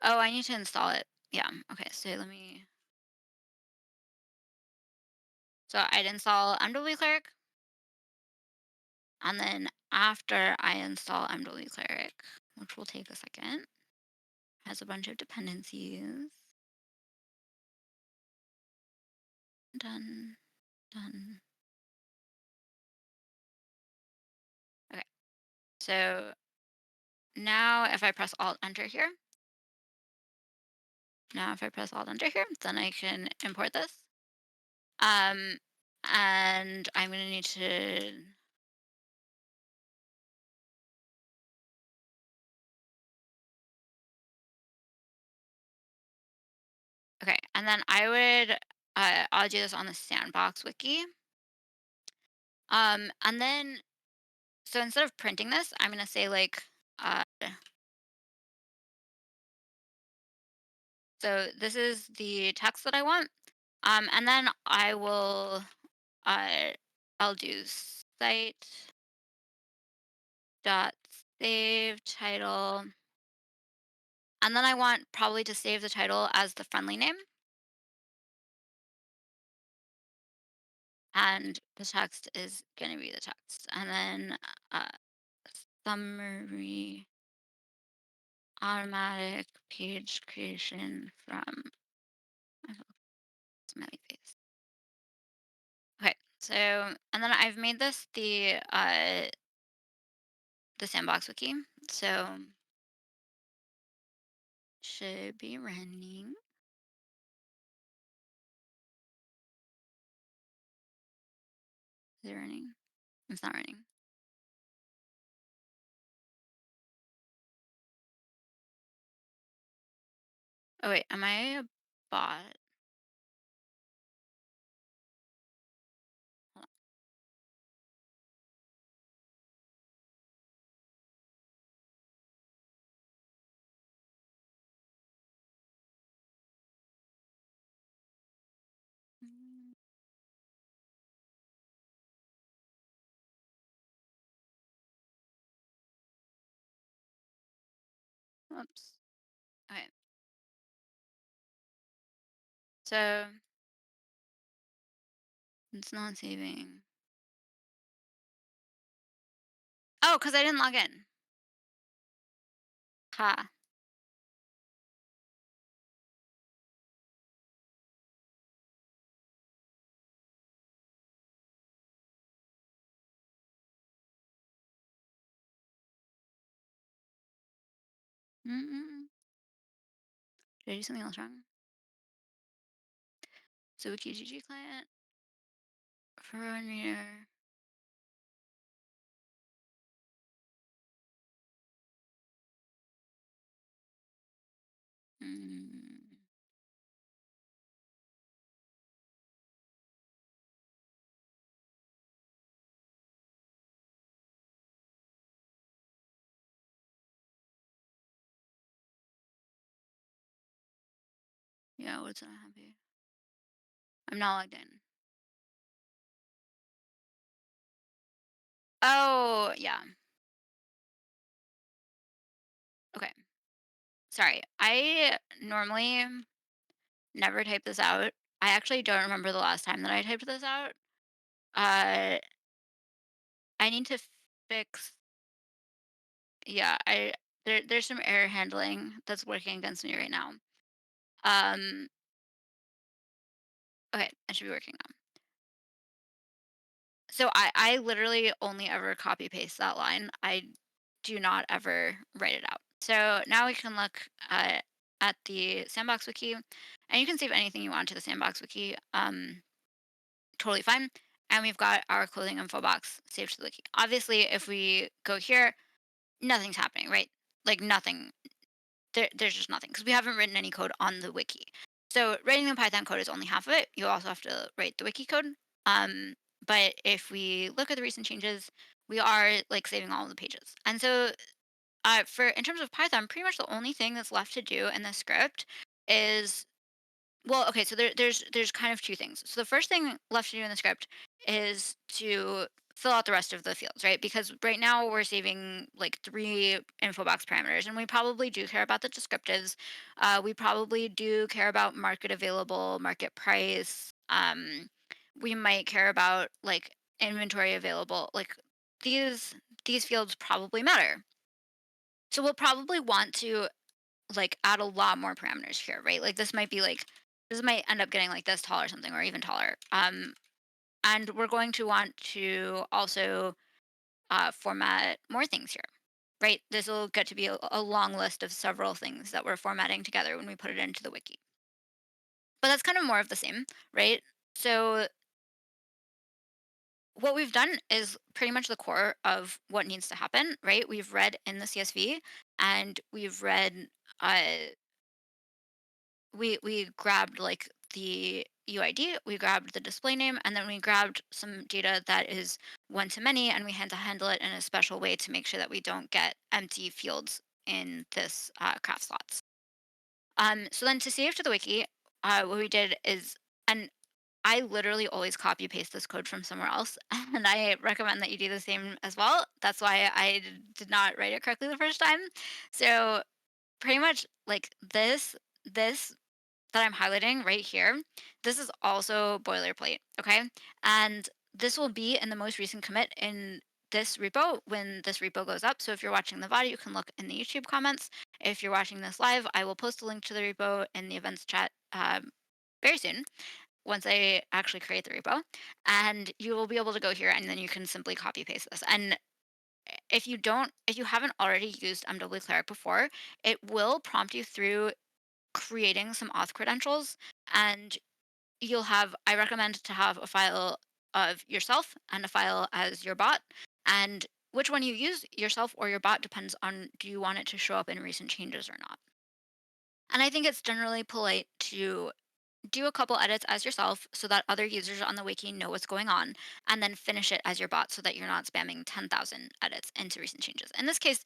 oh, I need to install it. Yeah. Okay. So let me. So I'd install MW Cleric, and then after I install MW Cleric, which will take a second, has a bunch of dependencies. Done. Done. Okay. So now if I press Alt Enter here, now if I press Alt Enter here, then I can import this. Um, and I'm gonna need to Okay, and then I'll do this on the Sandbox wiki. And then so instead of printing this, I'm gonna say like so this is the text that I want. And then uh I'll do site dot save title, and then I want probably to save the title as the friendly name, and the text is gonna be the text, and then uh summary automatic page creation from smiley face. Okay, so and then I've made this the Sandbox wiki, so should be running. Is it running? It's not running. Oh wait, am I a bot? Hold on. Whoops. Okay, so it's not saving. Oh, because I didn't log in. Ha. Mm-mm. Did I do something else wrong? So WikiGG client for one reader. Mm. Yeah, what's not happy? I'm not logged in. Oh, yeah. Okay. Sorry. I normally never type this out. I actually don't remember the last time that I typed this out. Uh, I need to fix. Yeah, there's some error handling that's working against me right now. Um, okay, I should be working now. So I literally only ever copy paste that line. I do not ever write it out. So now we can look at the Sandbox wiki, and you can save anything you want to the Sandbox wiki. Totally fine. And we've got our clothing info box saved to the wiki. Obviously, if we go here, nothing's happening, right? Like nothing. There's just nothing because we haven't written any code on the wiki. So writing the Python code is only half of it. You also have to write the wiki code. Um, but if we look at the recent changes, we are like saving all of the pages. And so for in terms of Python, pretty much the only thing that's left to do in the script is well, okay, so there's kind of two things. So the first thing left to do in the script is to fill out the rest of the fields, right? Because right now we're saving like three info box parameters, and we probably do care about the descriptives. We probably do care about market available, market price. We might care about like inventory available. Like these these fields probably matter. So we'll probably want to like add a lot more parameters here, right? Like this might end up getting like this tall or something or even taller. And we're going to want to also format more things here, right? This will get to be a long list of several things that we're formatting together when we put it into the wiki. But that's kind of more of the same, right? So what we've done is pretty much the core of what needs to happen, right? We've read in the CSV and we've read uh, we grabbed like the UID, we grabbed the display name, and then we grabbed some data that is one to many, and we had to handle it in a special way to make sure that we don't get empty fields in this craft slots. So then to save to the wiki, what we did is, and I literally always copy paste this code from somewhere else, and I recommend that you do the same as well. That's why did not write it correctly the first time. So pretty much like this that I'm highlighting right here, this is also boilerplate, okay? And this will be in the most recent commit in this repo when this repo goes up. So if you're watching the VOD, you can look in the YouTube comments. If you're watching this live, I will post a link to the repo in the events chat very soon once I actually create the repo. And you will be able to go here and then you can simply copy paste this. And if you haven't already used MW Cleric before, it will prompt you through creating some auth credentials, and I recommend to have a file of yourself and a file as your bot, and which one you use, yourself or your bot, depends on do you want it to show up in recent changes or not. And I think it's generally polite to do a couple edits as yourself so that other users on the wiki know what's going on, and then finish it as your bot so that you're not spamming 10,000 edits into recent changes. In this case,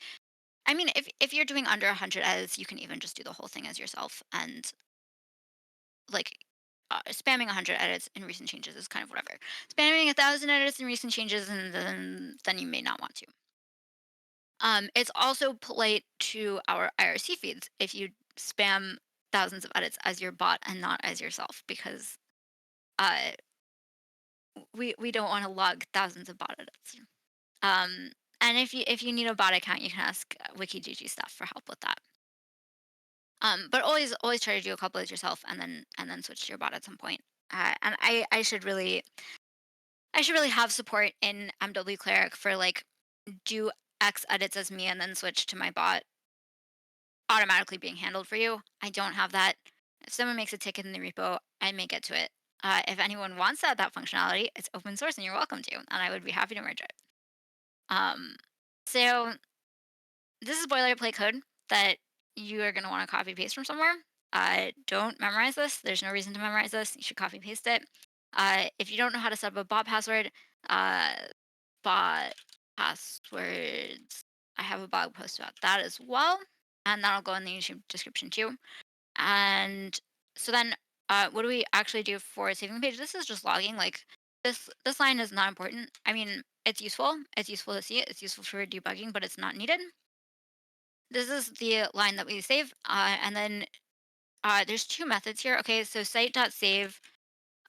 I mean, if you're doing under 100 edits, you can even just do the whole thing as yourself, and like spamming 100 edits in recent changes is kind of whatever. Spamming 1,000 edits in recent changes, and then you may not want to. It's also polite to our IRC feeds if you spam thousands of edits as your bot and not as yourself, because uh, we don't want to log thousands of bot edits. Um, and if you need a bot account, you can ask WikiGG staff for help with that. But always try to do a couple as yourself, and then switch to your bot at some point. And I should really have support in MW Cleric for like do X edits as me and then switch to my bot automatically being handled for you. I don't have that. If someone makes a ticket in the repo, I may get to it. If anyone wants that functionality, it's open source and you're welcome to, and I would be happy to merge it. Um, so this is boilerplate code that you are going to want to copy paste from somewhere. Don't memorize this. There's no reason to memorize this. You should copy paste it. If you don't know how to set up a bot password, uh, bot passwords, I have a blog post about that as well, and that'll go in the YouTube description too. And so then, what do we actually do for saving the page? This is just logging. Like this line is not important. I mean, it's useful. It's useful to see it. It's useful for debugging, but it's not needed. This is the line that we save, and then there's two methods here. Okay, so site.save,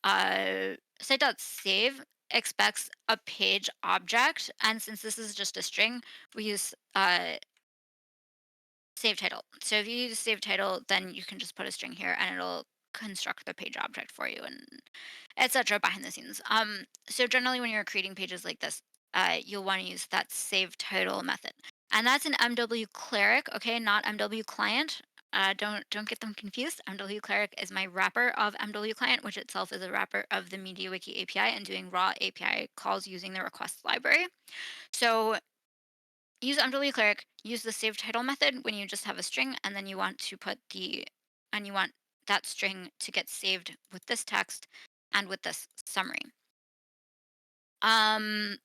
site.save expects a page object, and since this is just a string, we use save title. So if you use save title, then you can just put a string here, and it'll construct the page object for you, and etc. behind the scenes. So generally, when you're creating pages like this, you'll want to use that save title method, and that's an MW Cleric, okay, not MW Client. Don't get them confused. MW Cleric is my wrapper of MW Client, which itself is a wrapper of the MediaWiki API and doing raw API calls using the request library. So use MW Cleric, use the save title method when you just have a string, and then you want to and you want that string to get saved with this text and with this summary. Um,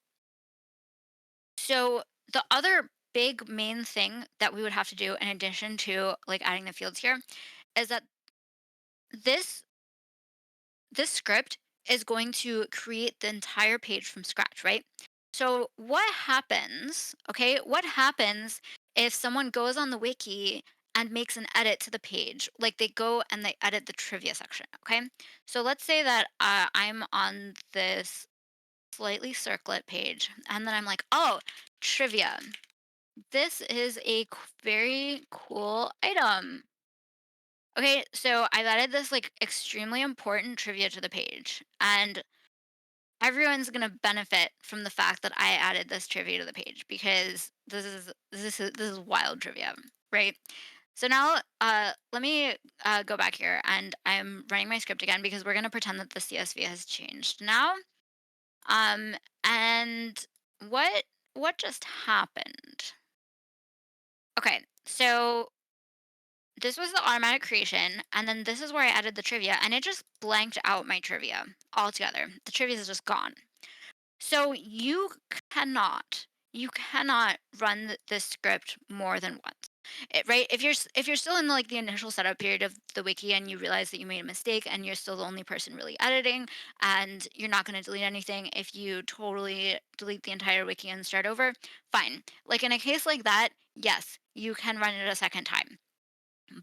so the other big main thing that we would have to do in addition to like adding the fields here is that this this script is going to create the entire page from scratch, right? So what happens, okay? What happens if someone goes on the wiki and makes an edit to the page? Like they go and they edit the trivia section, okay? So let's say that I'm on this slightly circlet page and then I'm like, "Oh, trivia. This is a very cool item." Okay, so I've added this like extremely important trivia to the page, and everyone's gonna benefit from the fact that I added this trivia to the page because this is wild trivia, right? So now, let me go back here, and I'm running my script again because we're gonna pretend that the CSV has changed now. Um, and what just happened? Okay, so this was the automatic creation, and then this is where I added the trivia, and it just blanked out my trivia altogether. The trivia is just gone. So cannot, you cannot run this script more than once. Right? If you're still in like the initial setup period of the wiki and you realize that you made a mistake and you're still the only person really editing and you're not going to delete anything, if you totally delete the entire wiki and start over, fine. Like in a case like that, yes, you can run it a second time.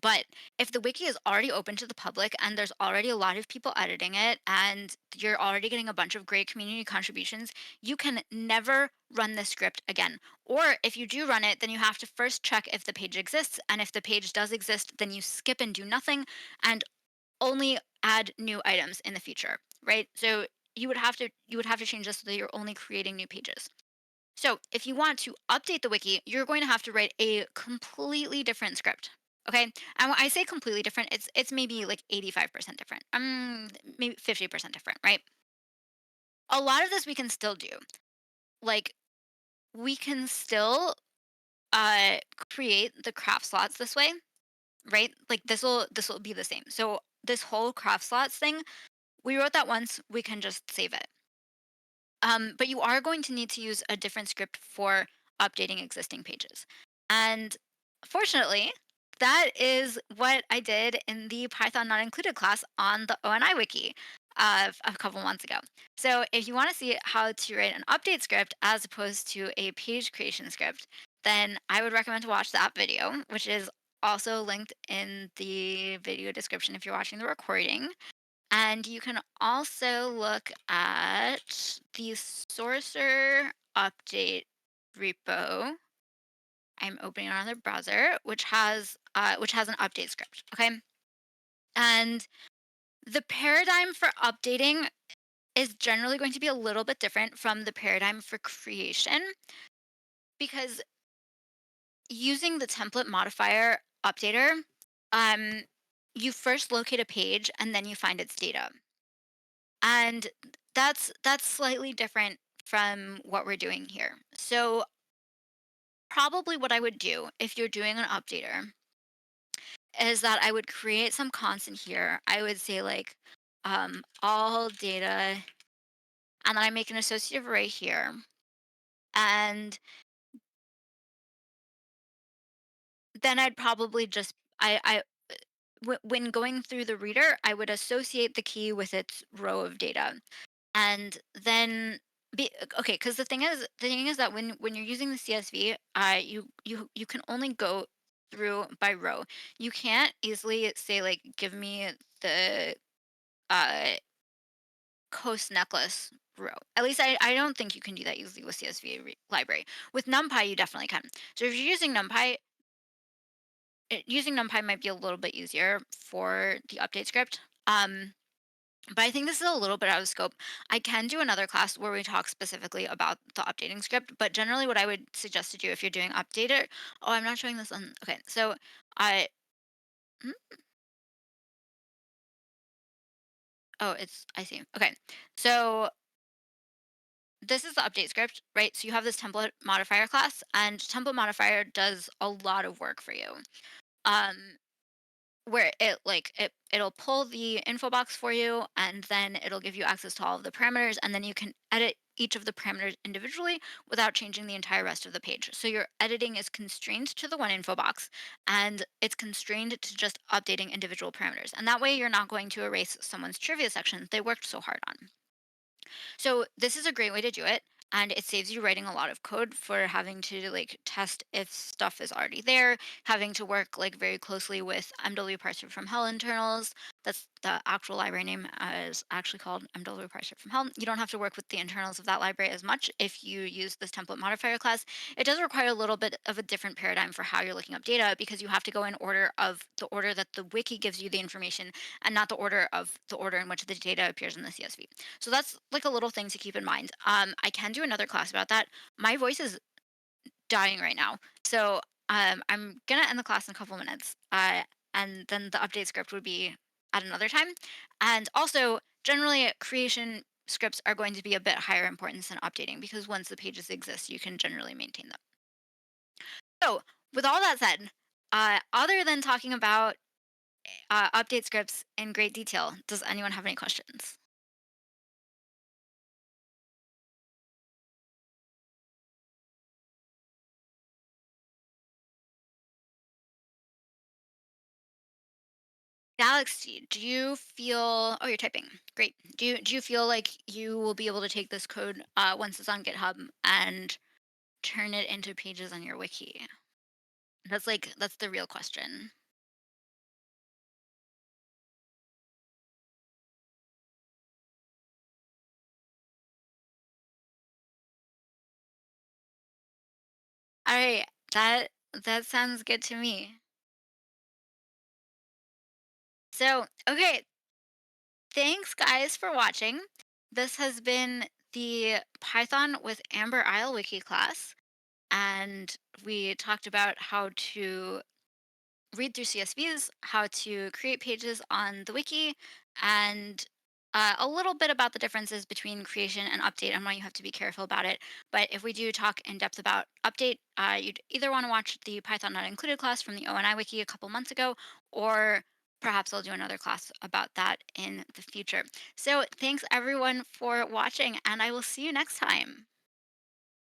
But if the wiki is already open to the public and there's already a lot of people editing it and you're already getting a bunch of great community contributions, you can never run this script again. Or if you do run it, then you have to first check if the page exists. And if the page does exist, then you skip and do nothing and only add new items in the future, right? So you would have to change this so that you're only creating new pages. So, if you want to update the wiki, you're going to have to write a completely different script. Okay? And when I say completely different, it's maybe like 85% different. Maybe 50% different, right? A lot of this we can still do. Like we can still uh create the craft slots this way, right? Like this will be the same. So this whole craft slots thing, we wrote that once, we can just save it. But you are going to need to use a different script for updating existing pages. And fortunately, that is what I did in the Python not included class on the ONI wiki a couple months ago. So if you want to see how to write an update script as opposed to a page creation script, then I would recommend to watch that video, which is also linked in the video description if you're watching the recording. And you can also look at the Sourcer update repo. I'm opening another browser, which has an update script. Okay, and the paradigm for updating is generally going to be a little bit different from the paradigm for creation because using the template modifier updater, um, you first locate a page and then you find its data. And that's slightly different from what we're doing here. So probably what I would do if you're doing an updater is that I would create some constant here. I would say like all data and then I make an associative array here. And then I'd probably just when going through the reader, I would associate the key with its row of data. And then okay, because the thing is that when you're using the CSV, you can only go through by row. You can't easily say like give me the uh coast necklace row. At least I don't think you can do that easily with CSV library. With NumPy you definitely can. So if you're using NumPy, using NumPy might be a little bit easier for the update script. But I think this is a little bit out of scope. I can do another class where we talk specifically about the updating script, but generally what I would suggest to do if you're doing updater, oh, I'm not showing this on, okay. So I, hmm? Oh, I see. Okay. So this is the update script, right? So you have this template modifier class and template modifier does a lot of work for you. Um, where it'll pull the info box for you and then it'll give you access to all of the parameters and then you can edit each of the parameters individually without changing the entire rest of the page. So your editing is constrained to the one info box and it's constrained to just updating individual parameters. And that way you're not going to erase someone's trivia section they worked so hard on. So this is a great way to do it. And it saves you writing a lot of code for having to like test if stuff is already there, having to work like very closely with MW parser from hell internals. That's the actual library name is actually called MW parser from hell. You don't have to work with the internals of that library as much if you use this template modifier class. It does require a little bit of a different paradigm for how you're looking up data because you have to go in order of the order that the wiki gives you the information and not the order in which the data appears in the CSV. So that's like a little thing to keep in mind. I can do another class about that. My voice is dying right now. So I'm gonna end the class in a couple minutes. And then the update script would be at another time. And also, generally, creation scripts are going to be a bit higher importance than updating because once the pages exist, you can generally maintain them. So, with all that said, Other than talking about update scripts in great detail, does anyone have any questions? Galaxy, do you feel? Oh, you're typing. Great. Do you feel like you will be able to take this code once it's on GitHub and turn it into pages on your wiki? That's the real question. All right, that sounds good to me. So, okay, thanks guys for watching. This has been the Python with Amber Isle wiki class, and we talked about how to read through CSVs, how to create pages on the wiki, and a little bit about the differences between creation and update and why you have to be careful about it. But if we do talk in depth about update, you'd either want to watch the Python Not Included class from the ONI wiki a couple months ago, or perhaps I'll do another class about that in the future. So thanks everyone for watching, and I will see you next time.